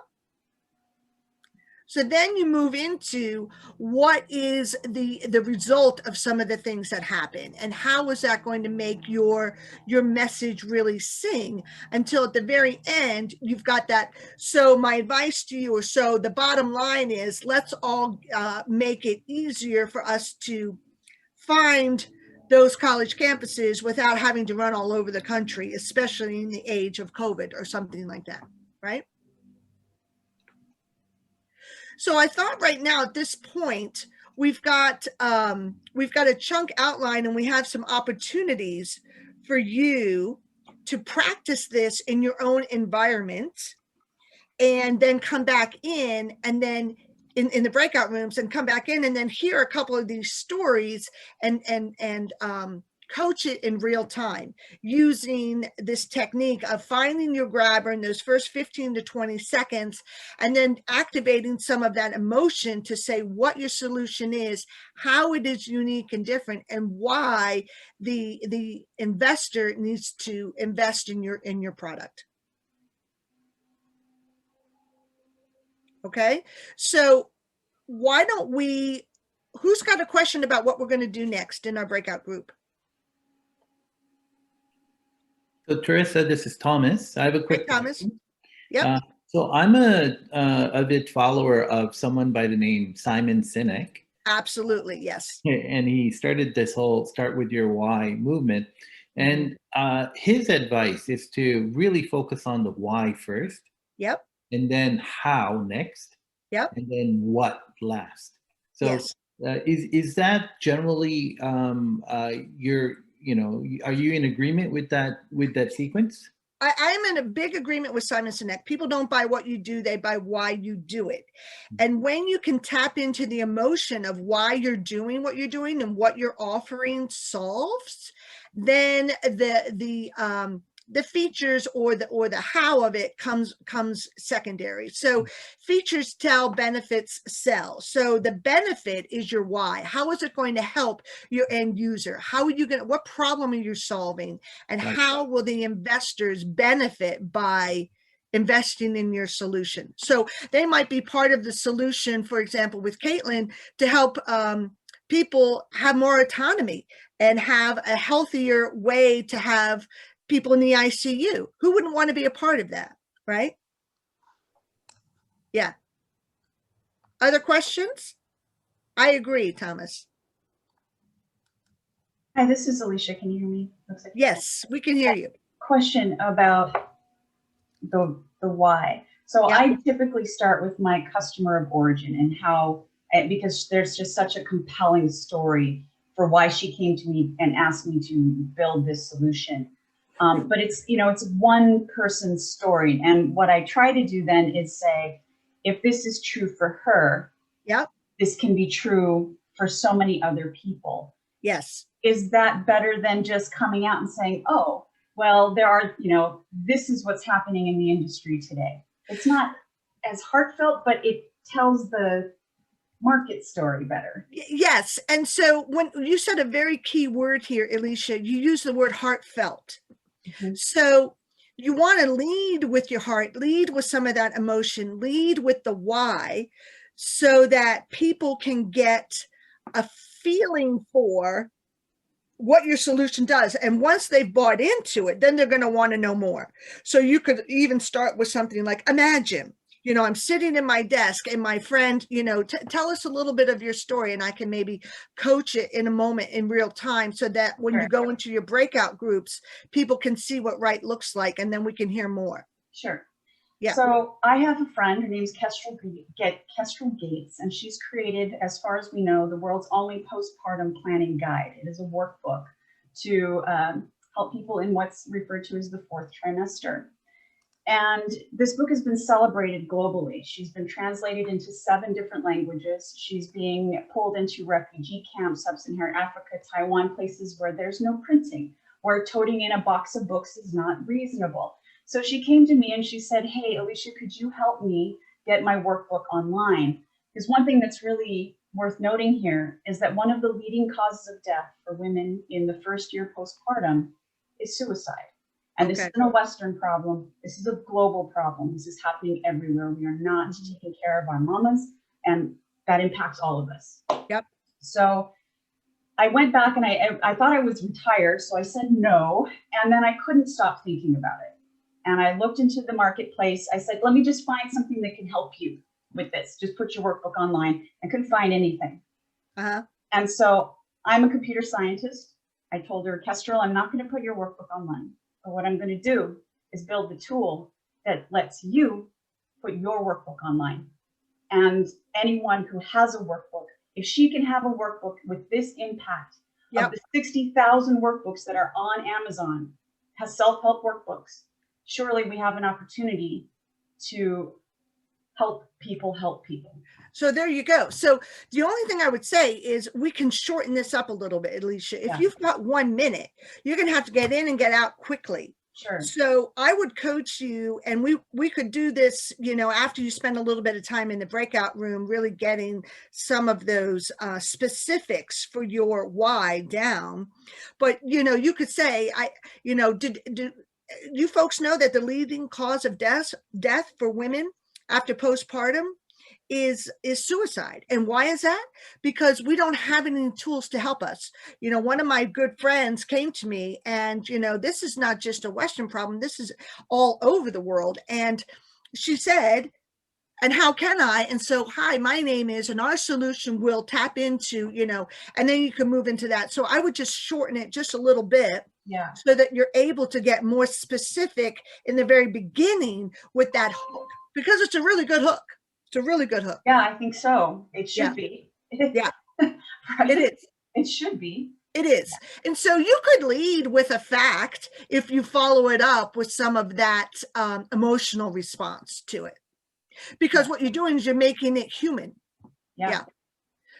So then you move into what is the result of some of the things that happen, and how is that going to make your message really sing, until at the very end you've got that. So my advice to you, or so the bottom line is, let's all make it easier for us to find those college campuses without having to run all over the country, especially in the age of COVID or something like that, right? So I thought right now at this point, we've got a chunk outline and we have some opportunities for you to practice this in your own environment and then come back in and then in the breakout rooms and come back in and then hear a couple of these stories and coach it in real time using this technique of finding your grabber in those first 15 to 20 seconds and then activating some of that emotion to say what your solution is, how it is unique and different, and why the investor needs to invest in your product. Okay, so why don't we, who's got a question about what we're going to do next in our breakout group? So Teresa, this is Thomas. I have a quick Hey, Thomas. question. Yep. So I'm a avid follower of someone by the name Simon Sinek. Absolutely, yes. And he started this whole start with your why movement. And his advice is to really focus on the why first. Yep. And then how next. Yep. And then what last. So yes. Is that generally are you in agreement with that sequence? I'm in a big agreement with Simon Sinek. People don't buy what you do, they buy why you do it. And when you can tap into the emotion of why you're doing what you're doing and what your offering solves, then the features or the how of it comes secondary. So features tell, benefits sell. So the benefit is your why. How is it going to help your end user? How are you going to, what problem are you solving? And how will the investors benefit by investing in your solution? So they might be part of the solution, for example, with Caitlin, to help people have more autonomy and have a healthier way to have people in the ICU. Who wouldn't want to be a part of that, right? Yeah. Other questions? I agree, Thomas. Hi, this is Alicia. Can you hear me? Looks like yes, we can hear you. Question about the why. So yeah. I typically start with my customer of origin and how, because there's just such a compelling story for why she came to me and asked me to build this solution. But it's, it's one person's story. And what I try to do then is say, if this is true for her, yep, this can be true for so many other people. Yes. Is that better than just coming out and saying, oh, well, there are, this is what's happening in the industry today. It's not as heartfelt, but it tells the market story better. Yes. And so when you said a very key word here, Alicia, you use the word heartfelt. So you want to lead with your heart, lead with some of that emotion, lead with the why, so that people can get a feeling for what your solution does. And once they've bought into it, then they're going to want to know more. So you could even start with something like, imagine, I'm sitting in my desk and my friend, tell us a little bit of your story, and I can maybe coach it in a moment in real time so that when you go into your breakout groups, people can see what right looks like, and then we can hear more. Sure. Yeah. So I have a friend, her name's Kestrel Gates, and she's created, as far as we know, the world's only postpartum planning guide. It is a workbook to help people in what's referred to as the fourth trimester. And this book has been celebrated globally. She's been translated into 7 different languages. She's being pulled into refugee camps, sub-Saharan Africa, Taiwan, places where there's no printing, where toting in a box of books is not reasonable. So she came to me and she said, hey, Alicia, could you help me get my workbook online? Because one thing that's really worth noting here is that one of the leading causes of death for women in the first year postpartum is suicide. And this isn't a Western problem. This is a global problem. This is happening everywhere. We are not taking care of our mamas, and that impacts all of us. Yep. So I went back and I thought I was retired, so I said no, and then I couldn't stop thinking about it. And I looked into the marketplace. I said, let me just find something that can help you with this. Just put your workbook online. I couldn't find anything. And so I'm a computer scientist. I told her, Kestrel, I'm not going to put your workbook online. But what I'm going to do is build the tool that lets you put your workbook online. And anyone who has a workbook, if she can have a workbook with this impact of the 60,000 workbooks that are on Amazon, has self-help workbooks, surely we have an opportunity to help people. So there you go. So the only thing I would say is we can shorten this up a little bit, Alicia. If you've got 1 minute, you're going to have to get in and get out quickly. Sure. So I would coach you, and we could do this, you know, after you spend a little bit of time in the breakout room, really getting some of those specifics for your why down. But, you know, you could say, did you folks know that the leading cause of death for women after postpartum is suicide? And why is that? Because we don't have any tools to help us. You know, one of my good friends came to me, and, you know, this is not just a Western problem, this is all over the world. And she said, and how can I? And so, hi, my name is, and our solution will tap into, you know, and then you can move into that. So I would just shorten it just a little bit. Yeah. So that you're able to get more specific in the very beginning with that hook, because it's a really good hook. It's a really good hook. Yeah, I think so. It should be. Yeah, Right? it is. It should be. It is. And so you could lead with a fact if you follow it up with some of that emotional response to it. Because what you're doing is you're making it human. Yeah.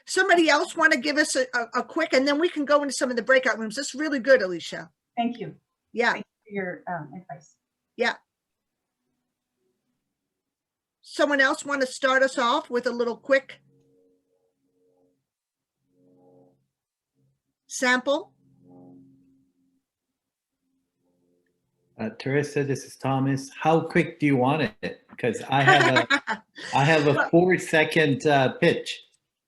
Somebody else want to give us a quick, and then we can go into some of the breakout rooms. That's really good, Alicia. Thank you. Yeah. Thank you for your advice. Yeah. Someone else want to start us off with a little quick sample? Teresa, this is Thomas. How quick do you want it? Because I have a 4-second pitch.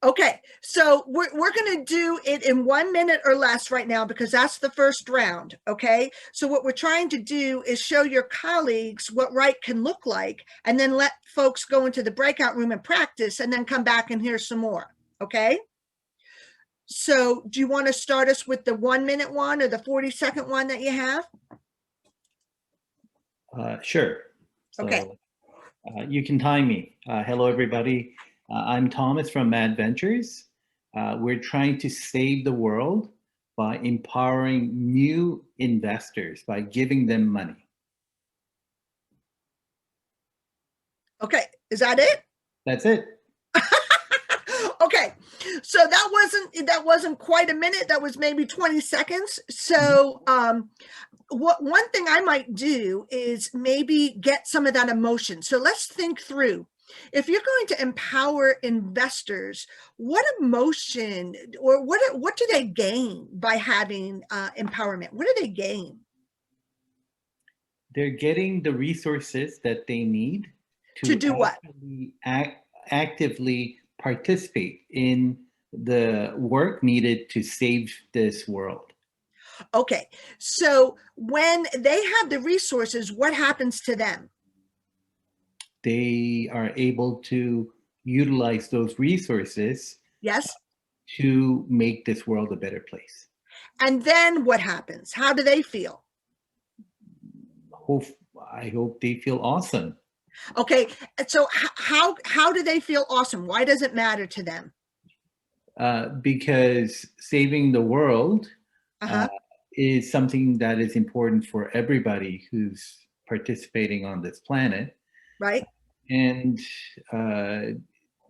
Okay, so we're going to do it in 1 minute or less right now, because that's the first round. Okay, so what we're trying to do is show your colleagues what right can look like, and then let folks go into the breakout room and practice, and then come back and hear some more. Okay, so do you want to start us with the 1 minute one or the 40-second one that you have? Sure. So, okay. You can time me. Hello, everybody. I'm Thomas from Mad Ventures. We're trying to save the world by empowering new investors by giving them money. Okay, is that it? That's it. Okay, so that wasn't quite a minute. That was maybe 20 seconds. So one thing I might do is maybe get some of that emotion. So let's think through. If you're going to empower investors, what emotion or what do they gain by having empowerment? What do they gain? They're getting the resources that they need to do what? Actively participate in the work needed to save this world. Okay, so when they have the resources, what happens to them? They are able to utilize those resources. Yes. To make this world a better place. And then what happens? How do they feel? I hope they feel awesome. Okay, so how do they feel awesome? Why does it matter to them? Because saving the world is something that is important for everybody who's participating on this planet. Right. And,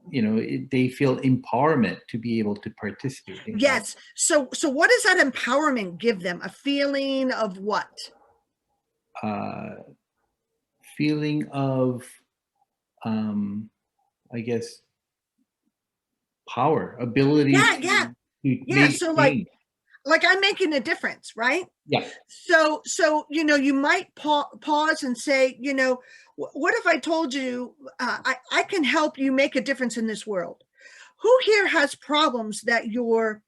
you know, they feel empowerment to be able to participate. Yes. So what does that empowerment give them? A feeling of what? Feeling of, I guess, power, ability. Yeah. So like I'm making a difference, right? Yeah. So you know, you might pause and say, you know, what if I told you I can help you make a difference in this world? Who here has problems that you're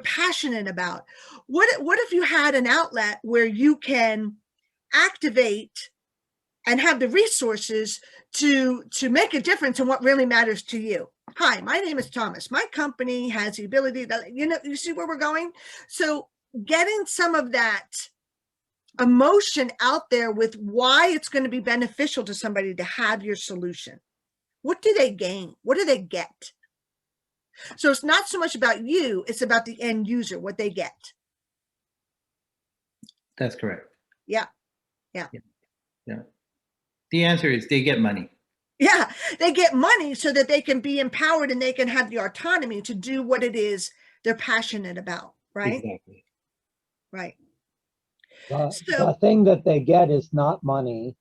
passionate about? What if you had an outlet where you can activate and have the resources to make a difference in what really matters to you? Hi, my name is Thomas. My company has the ability that, you see where we're going? So getting some of that emotion out there with why it's going to be beneficial to somebody to have your solution. what do they gain? What do they get? So it's not so much about you, it's about the end user, what they get. That's correct. Yeah. Yeah. Yeah. The answer is they get money. Yeah. They get money so that they can be empowered and they can have the autonomy to do what it is they're passionate about. Right. Exactly. Right. The thing that they get is not money.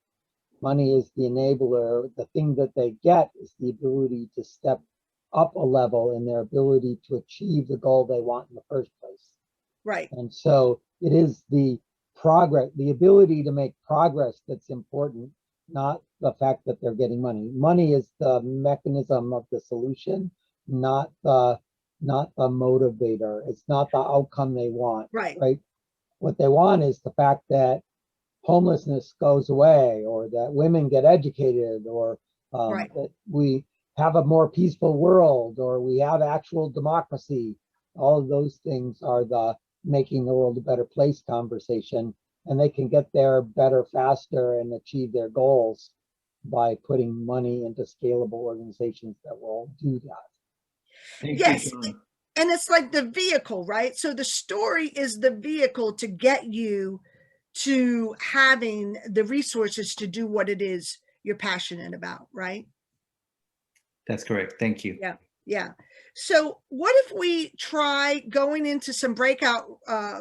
Money is the enabler. The thing that they get is the ability to step up a level in their ability to achieve the goal they want in the first place. Right. And so it is the progress, the ability to make progress that's important, not the fact that they're getting money. Money is the mechanism of the solution, not the motivator. It's not the outcome they want. Right. What they want is the fact that homelessness goes away, or that women get educated, or that we have a more peaceful world, or we have actual democracy. All of those things are the making the world a better place conversation, and they can get there better, faster, and achieve their goals by putting money into scalable organizations that will do that. Yes. And it's like the vehicle, right? So the story is the vehicle to get you to having the resources to do what it is you're passionate about, right? That's correct. Thank you. Yeah. Yeah. So what if we try going into some breakout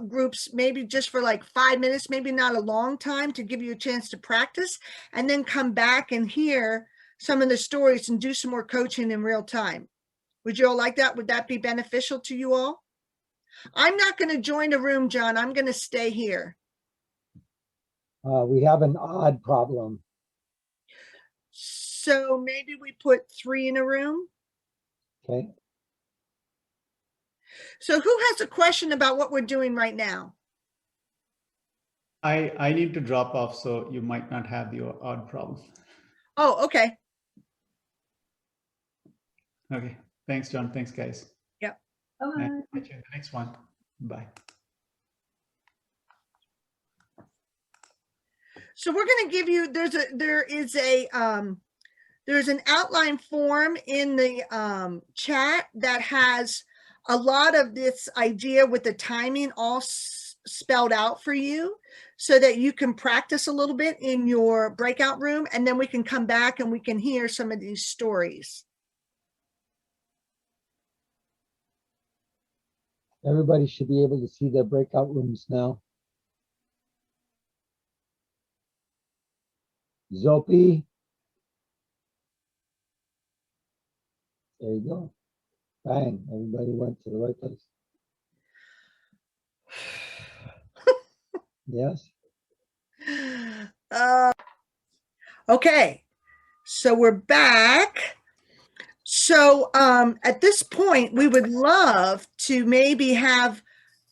groups, maybe just for like 5 minutes, maybe not a long time, to give you a chance to practice, and then come back and hear some of the stories and do some more coaching in real time. Would you all like that? Would that be beneficial to you all? I'm not going to join a room, John. I'm going to stay here. We have an odd problem. So maybe we put 3 in a room. Okay. So who has a question about what we're doing right now? I need to drop off, so you might not have the odd problem. Oh, okay. Okay. Thanks, John. Thanks, guys. Yep. And catch you in the next one. Bye. So we're going to give you, there's an outline form in the chat that has a lot of this idea with the timing all spelled out for you, so that you can practice a little bit in your breakout room, and then we can come back and we can hear some of these stories. Everybody should be able to see their breakout rooms now. Zopi. There you go. Bang, everybody went to the right place. Yes. Okay, so we're back. So at this point, we would love to maybe have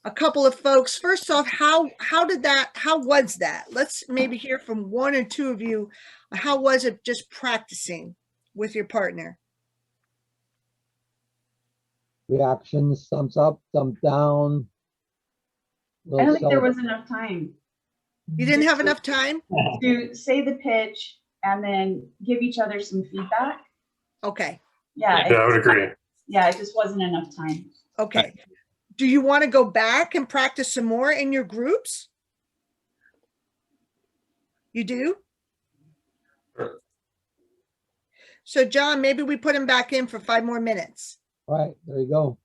a couple of folks. First off, how was that? Let's maybe hear from 1 or 2 of you. How was it just practicing with your partner? Reactions, thumbs up, thumbs down. I don't think there was enough time. You didn't have enough time to say the pitch and then give each other some feedback. Okay. Yeah, I would agree. Yeah, it just wasn't enough time. Okay. Do you want to go back and practice some more in your groups? You do? Sure. So John, maybe we put him back in for 5 more minutes. All right, there you go.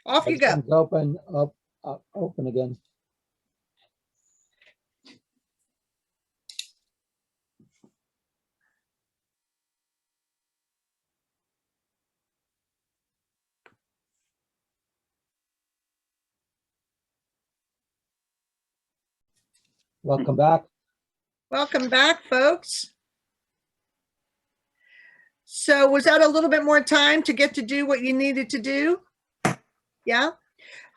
Off you go. Open, open again. Welcome back. Welcome back, folks. So was that a little bit more time to get to do what you needed to do? Yeah.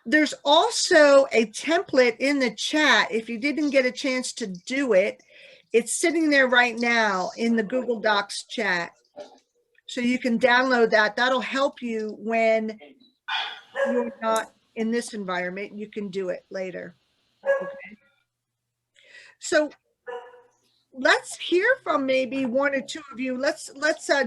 There's also a template in the chat. If you didn't get a chance to do it, it's sitting there right now in the Google Docs chat. So you can download that. That'll help you when you're not in this environment. You can do it later. Okay. So let's hear from maybe one or two of you. Let's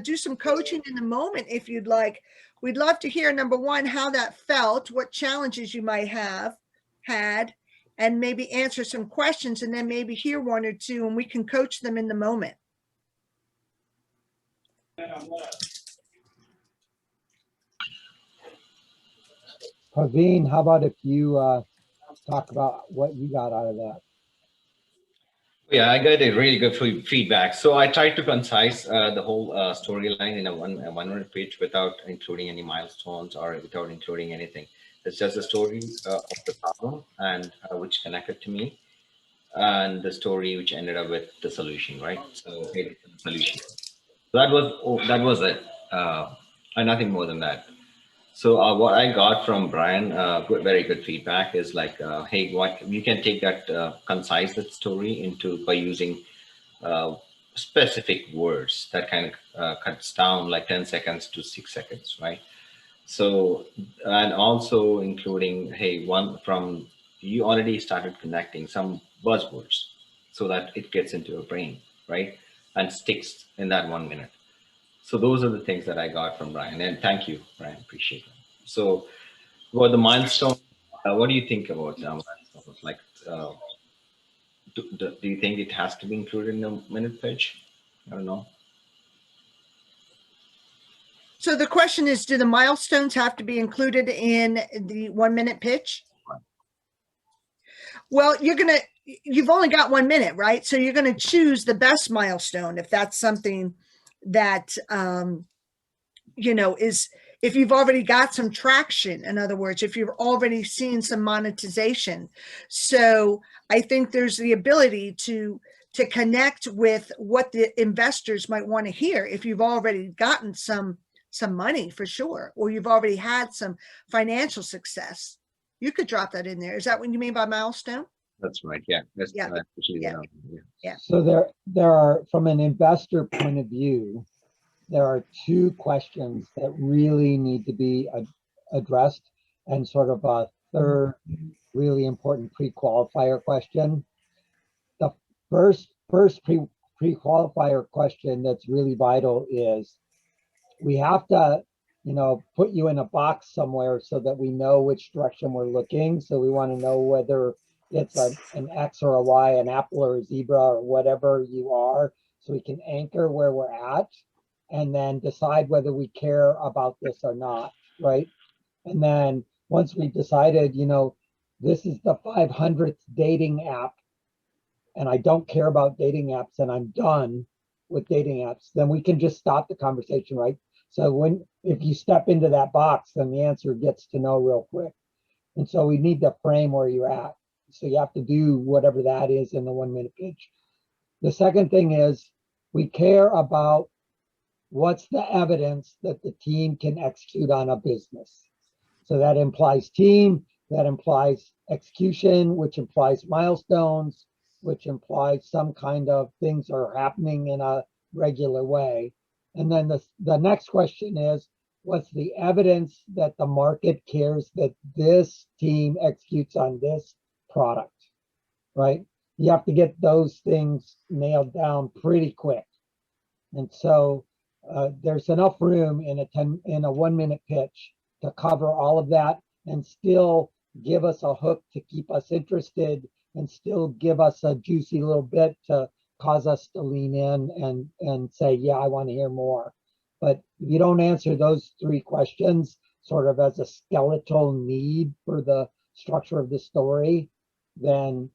do some coaching in the moment if you'd like. We'd love to hear, number one, how that felt, what challenges you might have had, and maybe answer some questions, and then maybe hear one or two, and we can coach them in the moment. Praveen, how about if you talk about what you got out of that? Yeah, I got a really good feedback. So I tried to concise the whole storyline in a one-minute pitch without including any milestones or without including anything. It's just a story of the problem and which connected to me, and the story which ended up with the solution, right? So it's the solution. So that was it, and nothing more than that. So what I got from Brian, very good feedback, is like, hey, what you can take that concise that story into by using specific words that kind of cuts down like 10 seconds to 6 seconds, right? So, and also including, hey, one from, you already started connecting some buzzwords so that it gets into your brain, right? And sticks in that 1 minute. So those are the things that I got from Brian, and thank you, Brian, appreciate it. So about the milestone, what do you think about milestones? Like, do you think it has to be included in a minute pitch? I don't know. So the question is, do the milestones have to be included in the 1 minute pitch? Well, you've only got 1 minute, right? So you're going to choose the best milestone if that's something that, is, if you've already got some traction, in other words, if you've already seen some monetization. So I think there's the ability to connect with what the investors might want to hear if you've already gotten some money for sure, or you've already had some financial success. You could drop that in there. Is that what you mean by milestone? That's right. Yeah. That's, yeah. Yeah. So there are, from an investor point of view, there are two questions that really need to be addressed, and sort of a third really important pre-qualifier question. The first pre-qualifier question that's really vital is, we have to, put you in a box somewhere so that we know which direction we're looking. So we want to know whether it's an X or a Y, an apple or a zebra or whatever you are, so we can anchor where we're at and then decide whether we care about this or not, right? And then once we've decided, this is the 500th dating app and I don't care about dating apps and I'm done with dating apps, then we can just stop the conversation, right? So if you step into that box, then the answer gets to no real quick. And so we need to frame where you're at. So you have to do whatever that is in the 1 minute pitch. The second thing is, we care about what's the evidence that the team can execute on a business. So that implies team, that implies execution, which implies milestones, which implies some kind of things are happening in a regular way. And then the next question is, what's the evidence that the market cares that this team executes on this product, right? You have to get those things nailed down pretty quick. And so there's enough room in a 1 minute pitch to cover all of that and still give us a hook to keep us interested and still give us a juicy little bit to cause us to lean in and say, yeah, I want to hear more. But if you don't answer those three questions sort of as a skeletal need for the structure of the story, then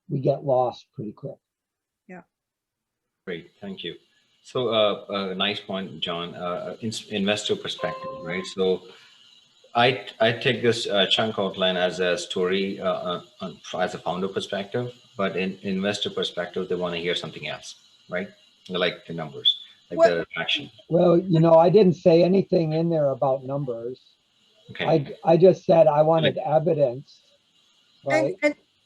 we get lost pretty quick. Yeah. Great, thank you. So a nice point, John, investor perspective, right? So I take this chunk outline as a story as a founder perspective, but in investor perspective, they want to hear something else, right? They like the numbers, like the action. Well, I didn't say anything in there about numbers. Okay. I just said I wanted evidence, right?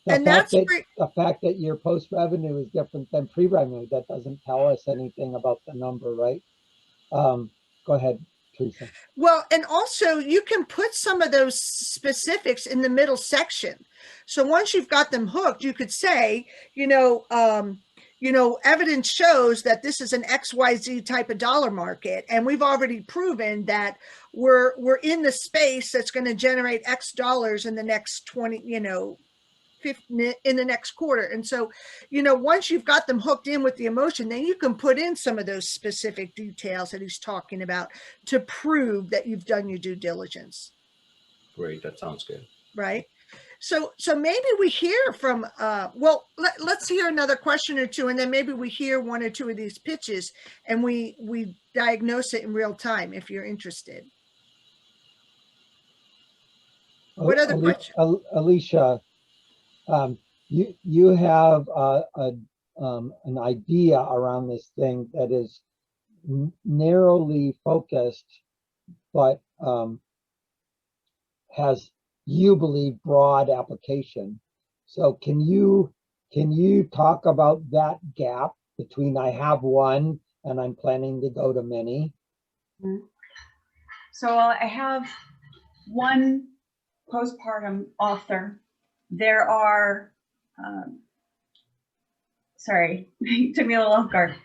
The fact that your post revenue is different than pre-revenue, that doesn't tell us anything about the number, right? Go ahead, Teresa. Well, and also you can put some of those specifics in the middle section. So once you've got them hooked, you could say, you know, evidence shows that this is an XYZ type of dollar market. And we've already proven that we're in the space that's going to generate X dollars in the next 20, you know, 50, in the next quarter. And so, you know, once you've got them hooked in with the emotion, then you can put in some of those specific details that he's talking about to prove that you've done your due diligence. Great, that sounds good. Right. So maybe we hear from, well, let's hear another question or two, and then maybe we hear one or two of these pitches and we diagnose it in real time if you're interested. What other questions? Alicia, you have an idea around this thing that is narrowly focused, but has, you believe, broad application. So can you talk about that gap between I have one and I'm planning to go to many? So I have one postpartum author. There are, sorry, it took me a little off guard.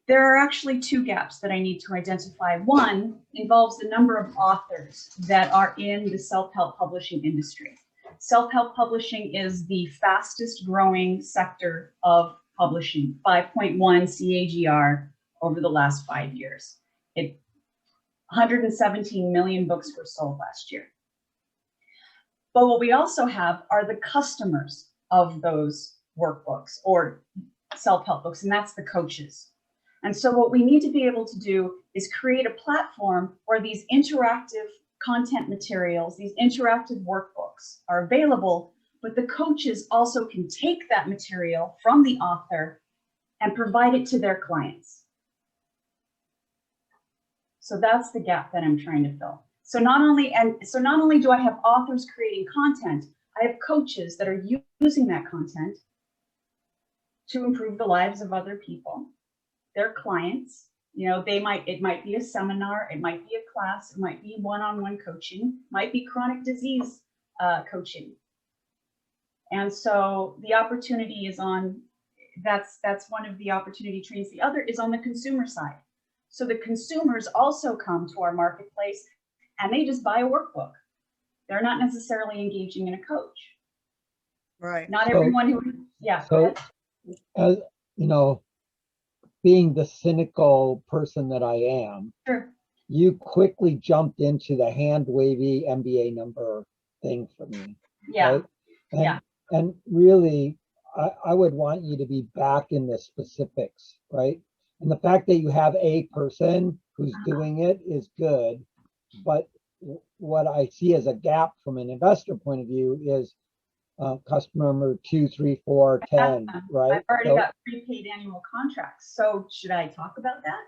There are actually two gaps that I need to identify. One involves the number of authors that are in the self-help publishing industry. Self-help publishing is the fastest growing sector of publishing, 5.1 CAGR over the last 5 years. 117 million books were sold last year. But what we also have are the customers of those workbooks or self-help books, and that's the coaches. And so what we need to be able to do is create a platform where these interactive content materials, these interactive workbooks are available, but the coaches also can take that material from the author and provide it to their clients. So that's the gap that I'm trying to fill. So not only do I have authors creating content, I have coaches that are using that content to improve the lives of other people, their clients. You know, it might be a seminar, it might be a class, it might be one-on-one coaching, might be chronic disease coaching. And so the opportunity is on, that's one of the opportunity trains. The other is on the consumer side. So the consumers also come to our marketplace and they just buy a workbook. They're not necessarily engaging in a coach. Right. Not everyone who, yeah. So, as you know, being the cynical person that I am, sure, you quickly jumped into the hand wavy MBA number thing for me. Yeah. Right? And, yeah. And really, I would want you to be back in the specifics, right? And the fact that you have a person who's doing it is good. But what I see as a gap from an investor point of view is customer number 2, 3, 4, 10, right? I've already So, got prepaid annual contracts. So should I talk about that?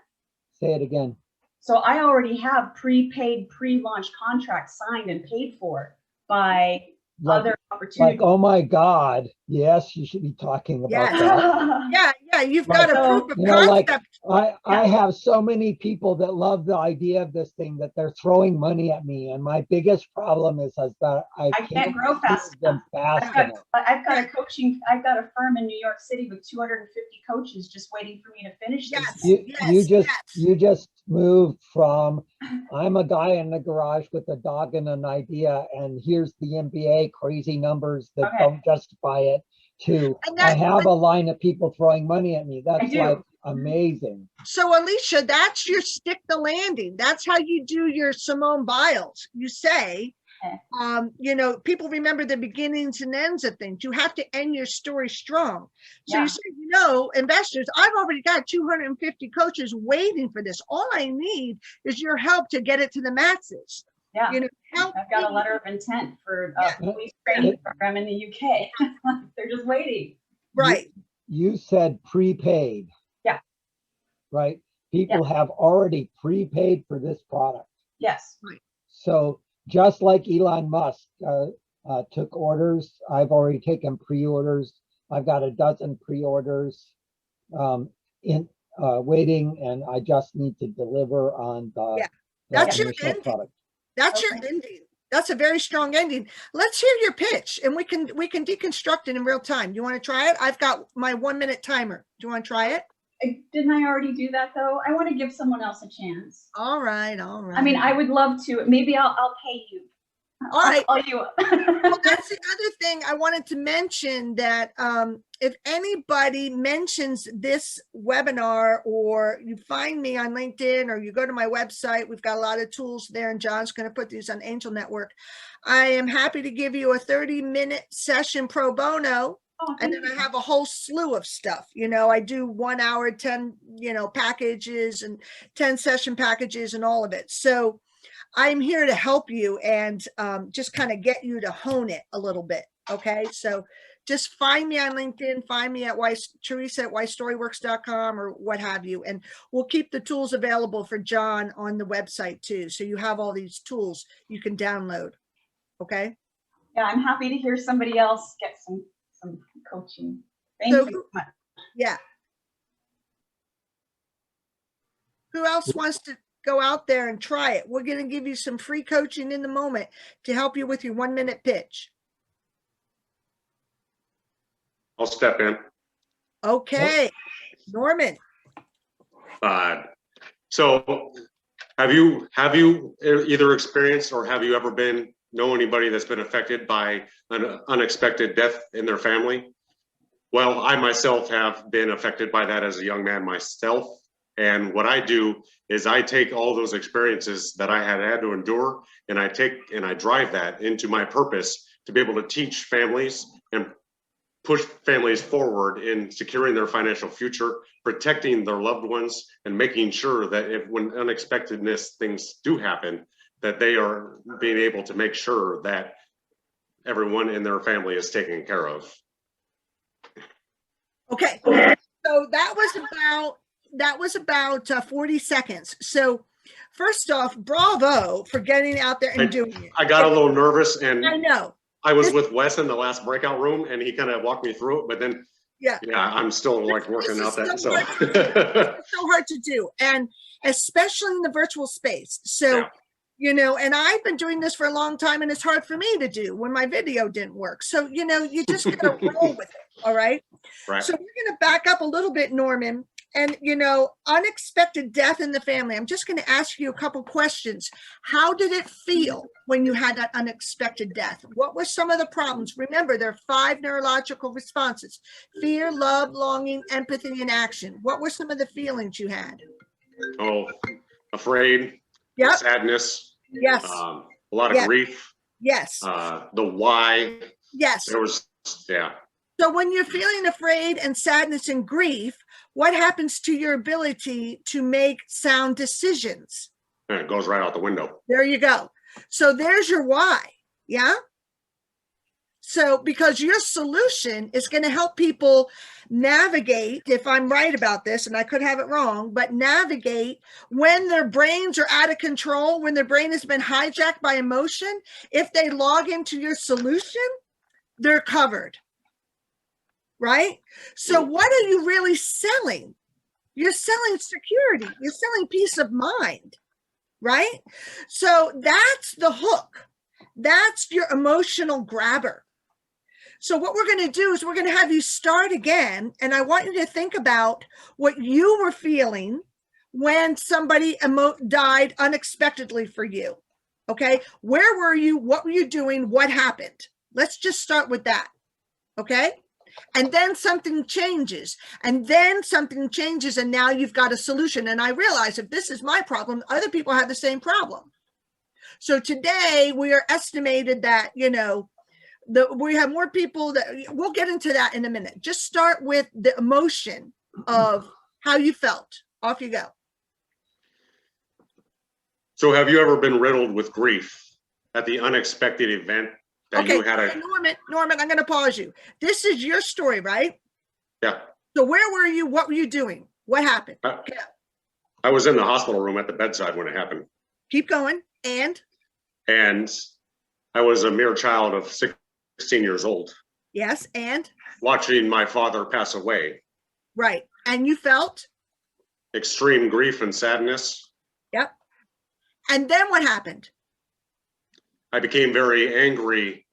say it again. So I already have prepaid pre-launch contracts signed and paid for by other opportunities. Like, oh my God, yes, you should be talking about that. Yeah, you've got a proof of You know, like concept. I have so many people that love the idea of this thing that they're throwing money at me, and my biggest problem is that I can't grow fast them fast enough. I've got a firm in New York City with 250 coaches just waiting for me to finish this. You just moved from I'm a guy in the garage with a dog and an idea, and here's the MBA crazy numbers that don't justify it, to I have a line of people throwing money at me. That's like amazing. So Alicia, that's your stick the landing. That's how you do your Simone Biles. You say, you know, people remember the beginnings and ends of things. You have to end your story strong. So you say, you know, investors, I've already got 250 coaches waiting for this. All I need is your help to get it to the masses. Yeah, you know, I've got a letter of intent for a police training program in the UK. They're just waiting. Right. You said prepaid. Yeah. Right. People have already prepaid for this product. Yes. So just like Elon Musk took orders, I've already taken pre-orders. I've got a dozen pre-orders in waiting, and I just need to deliver on the that's your initial ending. product. That's your ending. That's a very strong ending. Let's hear your pitch, and we can deconstruct it in real time. You want to try it? I've got my 1 minute timer. Do you want to try it? Didn't I already do that though? I want to give someone else a chance. All right, all right. I mean, I would love to. Maybe I'll pay you. All right. I'll call you up. Well, that's the other thing I wanted to mention, that if anybody mentions this webinar, or you find me on LinkedIn, or you go to my website, we've got a lot of tools there, and John's going to put these on Angel Network. I am happy to give you a 30-minute session pro bono. And then I have a whole slew of stuff. You know, I do 1 hour, 10, packages, and 10 session packages, and all of it. So I'm here to help you and just kind of get you to hone it a little bit. Okay. So just find me on LinkedIn, find me at Teresa at whystoryworks.com or what have you. And we'll keep the tools available for John on the website too. So you have all these tools you can download. Okay. Yeah, I'm happy to hear somebody else get some coaching. Thank you so much. Yeah. Who else wants to go out there and try it? We're going to give you some free coaching in the moment to help you with your 1 minute pitch. I'll step in. Okay. Norman. So have you either experienced, or have you ever know anybody that's been affected by an unexpected death in their family? Well, I myself have been affected by that as a young man myself. And what I do is I take all those experiences that I had to endure, and I drive that into my purpose to be able to teach families and push families forward in securing their financial future, protecting their loved ones, and making sure that when unexpectedness things do happen, that they are being able to make sure that everyone in their family is taken care of. Okay, so that was about 40 seconds. So first off, bravo for getting out there and doing it. I got a little nervous, and I know. I was with Wes in the last breakout room, and he kind of walked me through it, but then yeah, I'm still like working out that. So it's so hard to do, and especially in the virtual space. So and I've been doing this for a long time, and it's hard for me to do when my video didn't work. So, you just gotta roll with it. All right. Right. So we're going to back up a little bit, Norman, and, unexpected death in the family. I'm just going to ask you a couple questions. How did it feel when you had that unexpected death? What were some of the problems? Remember, there are 5 neurological responses: fear, love, longing, empathy, and action. What were some of the feelings you had? Oh, afraid. Yep. Sadness. Yes. A lot of grief. Yes. The why. Yes. There was, So when you're feeling afraid and sadness and grief, what happens to your ability to make sound decisions? And it goes right out the window. There you go. So there's your why. Yeah. So because your solution is going to help people navigate, if I'm right about this, and I could have it wrong, but navigate when their brains are out of control, when their brain has been hijacked by emotion. If they log into your solution, they're covered. Right? So what are you really selling? You're selling security. You're selling peace of mind. Right? So that's the hook. That's your emotional grabber. So what we're going to do is we're going to have you start again. And I want you to think about what you were feeling when somebody died unexpectedly for you. Okay? Where were you? What were you doing? What happened? Let's just start with that. Okay? And then something changes, and then something changes, and now you've got a solution. And I realize if this is my problem, other people have the same problem. So today we are estimated that, we have more people that we'll get into that in a minute. Just start with the emotion of how you felt. Off you go. So have you ever been riddled with grief at the unexpected event? Okay, Norman, I'm going to pause you. This is your story, right? Yeah. So where were you? What were you doing? What happened? I was in the hospital room at the bedside when it happened. Keep going. And I was a mere child of 16 years old. Yes, and? Watching my father pass away. Right. And you felt? Extreme grief and sadness. Yep. And then what happened? I became very angry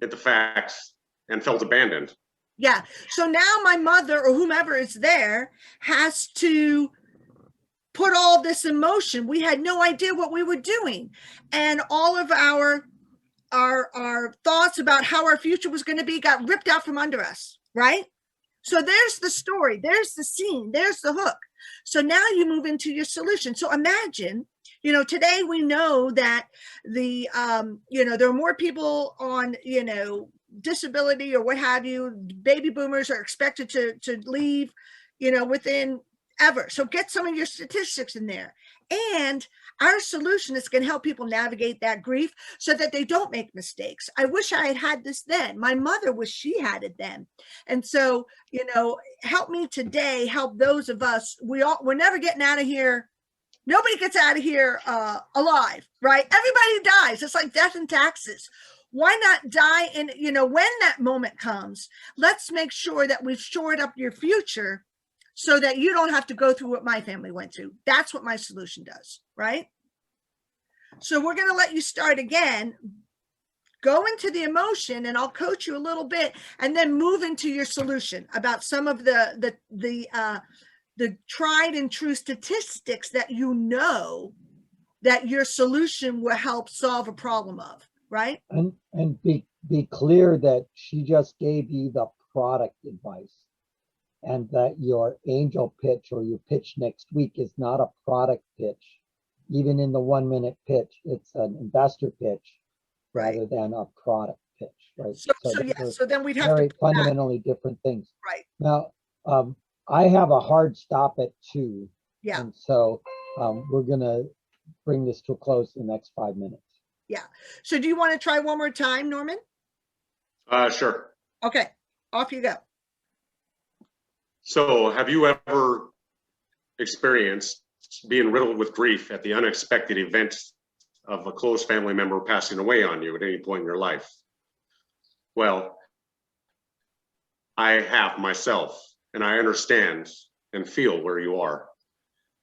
at the facts and felt abandoned. Yeah. So now my mother or whomever is there has to put all this in motion. We had no idea what we were doing. And all of our thoughts about how our future was going to be got ripped out from under us, right? So there's the story, there's the scene, there's the hook. So now you move into your solution. So imagine, you know, today we know that the, you know, there are more people on, you know, disability or what have you. Baby boomers are expected to leave, you know, within ever. So get some of your statistics in there. And our solution is going to help people navigate that grief so that they don't make mistakes. I wish I had had this then. My mother wished she had it then. And so, you know, help me today, help those of us. We're never getting out of here. Nobody gets out of here alive, right? Everybody dies. It's like death and taxes. Why not die in, you know, when that moment comes, let's make sure that we've shored up your future so that you don't have to go through what my family went through. That's what my solution does, right? So we're going to let you start again, go into the emotion, and I'll coach you a little bit, and then move into your solution about some of the tried and true statistics that you know that your solution will help solve a problem of, right? And be clear that she just gave you the product advice, and that your angel pitch or your pitch next week is not a product pitch. Even in the 1 minute pitch, it's an investor pitch rather than a product pitch, right? So then we'd have very to put fundamentally different things. Right. Now, I have a hard stop at 2. Yeah. And so we're gonna bring this to a close in the next 5 minutes. Yeah. So do you want to try one more time, Norman? Sure. Okay, off you go. So have you ever experienced being riddled with grief at the unexpected event of a close family member passing away on you at any point in your life? Well, I have myself, and I understand and feel where you are.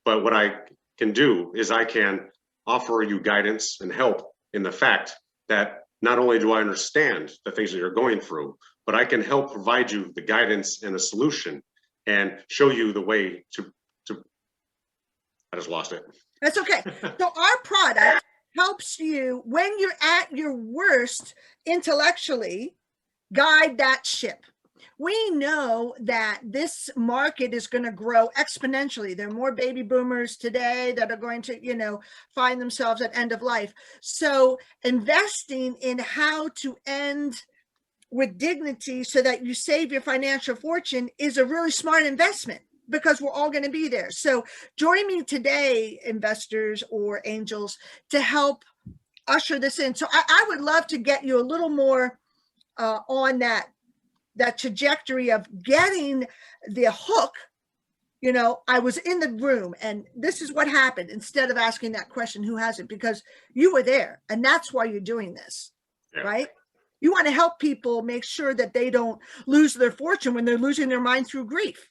But what I can do is I can offer you guidance and help in the fact that not only do I understand the things that you're going through, but I can help provide you the guidance and a solution and show you the way to I just lost it. That's okay. So our product helps you when you're at your worst intellectually, guide that ship. We know that this market is going to grow exponentially. There are more baby boomers today that are going to, you know, find themselves at end of life. So investing in how to end with dignity so that you save your financial fortune is a really smart investment, because we're all going to be there. So join me today, investors or angels, to help usher this in. So I would love to get you a little more on that trajectory of getting the hook. You know, I was in the room and this is what happened, instead of asking that question, who has it? Because you were there, and that's why you're doing this, right? You want to help people make sure that they don't lose their fortune when they're losing their mind through grief.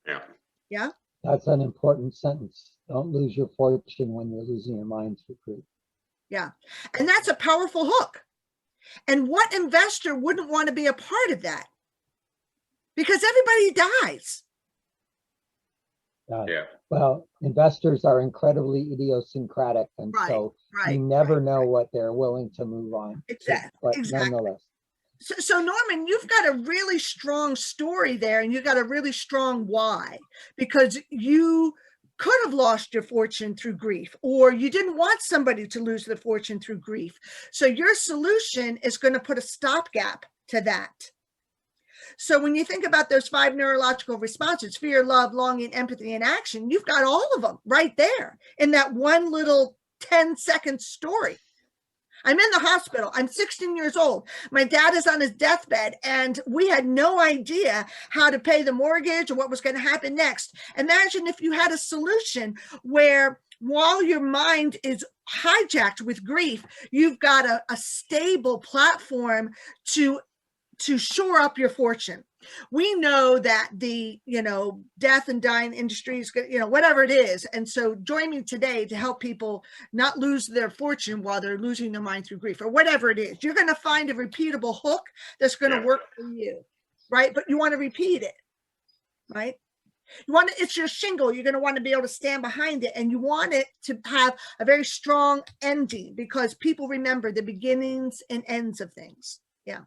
Yeah. Yeah. That's an important sentence. Don't lose your fortune when you're losing your mind through grief. Yeah. And that's a powerful hook. And what investor wouldn't want to be a part of that? Because everybody dies. Yeah. Well, investors are incredibly idiosyncratic, and so you never know what they're willing to move on. Exactly. But nonetheless. So Norman, you've got a really strong story there, and you've got a really strong why, because you could have lost your fortune through grief, or you didn't want somebody to lose their fortune through grief. So your solution is going to put a stopgap to that. So when you think about those 5 neurological responses, fear, love, longing, empathy, and action, you've got all of them right there in that one little 10-second story. I'm in the hospital. I'm 16 years old. My dad is on his deathbed, and we had no idea how to pay the mortgage or what was going to happen next. Imagine if you had a solution where, while your mind is hijacked with grief, you've got a stable platform to shore up your fortune. We know that the, death and dying industry is good, whatever it is. And so join me today to help people not lose their fortune while they're losing their mind through grief or whatever it is. You're going to find a repeatable hook that's going to work for you, right? But you want to repeat it, right? It's your shingle. You're going to want to be able to stand behind it, and you want it to have a very strong ending because people remember the beginnings and ends of things. Yeah.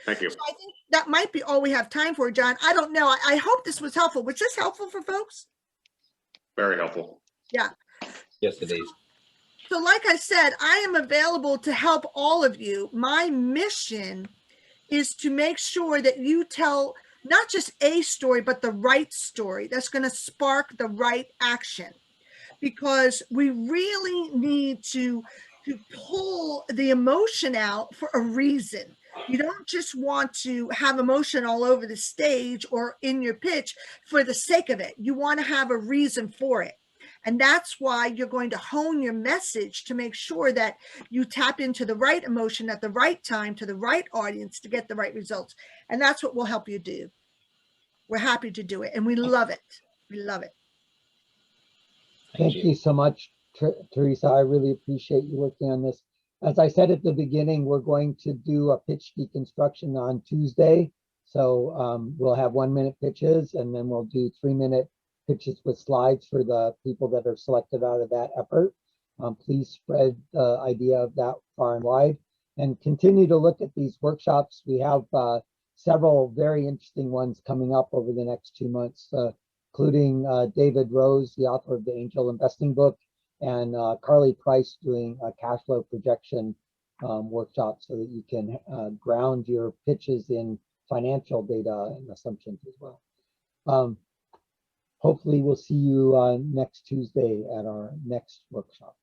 Thank you. So I think that might be all we have time for, John. I don't know. I hope this was helpful. Was this helpful for folks? Very helpful. Yeah. Yes, it is. So like I said, I am available to help all of you. My mission is to make sure that you tell not just a story, but the right story that's going to spark the right action, because we really need to pull the emotion out for a reason. You don't just want to have emotion all over the stage or in your pitch for the sake of it. You want to have a reason for it. And that's why you're going to hone your message to make sure that you tap into the right emotion at the right time to the right audience to get the right results. And that's what we'll help you do. We're happy to do it. And we love it. We love it. Thank you so much, Teresa. I really appreciate you working on this. As I said at the beginning, we're going to do a pitch deconstruction on Tuesday. So we'll have 1-minute pitches, and then we'll do 3-minute pitches with slides for the people that are selected out of that effort. Please spread the idea of that far and wide, and continue to look at these workshops. We have several very interesting ones coming up over the next 2 months, including David Rose, the author of the Angel Investing book, and Carly Price doing a cash flow projection workshop so that you can ground your pitches in financial data and assumptions as well. Hopefully we'll see you next Tuesday at our next workshop.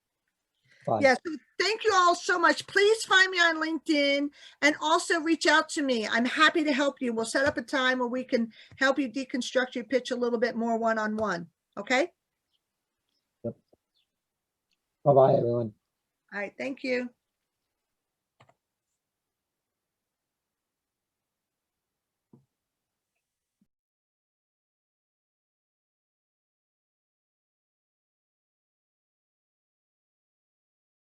Bye. Yes, thank you all so much. Please find me on LinkedIn and also reach out to me. I'm happy to help you. We'll set up a time where we can help you deconstruct your pitch a little bit more one-on-one. Okay? Yep. Bye-bye, everyone. All right, thank you.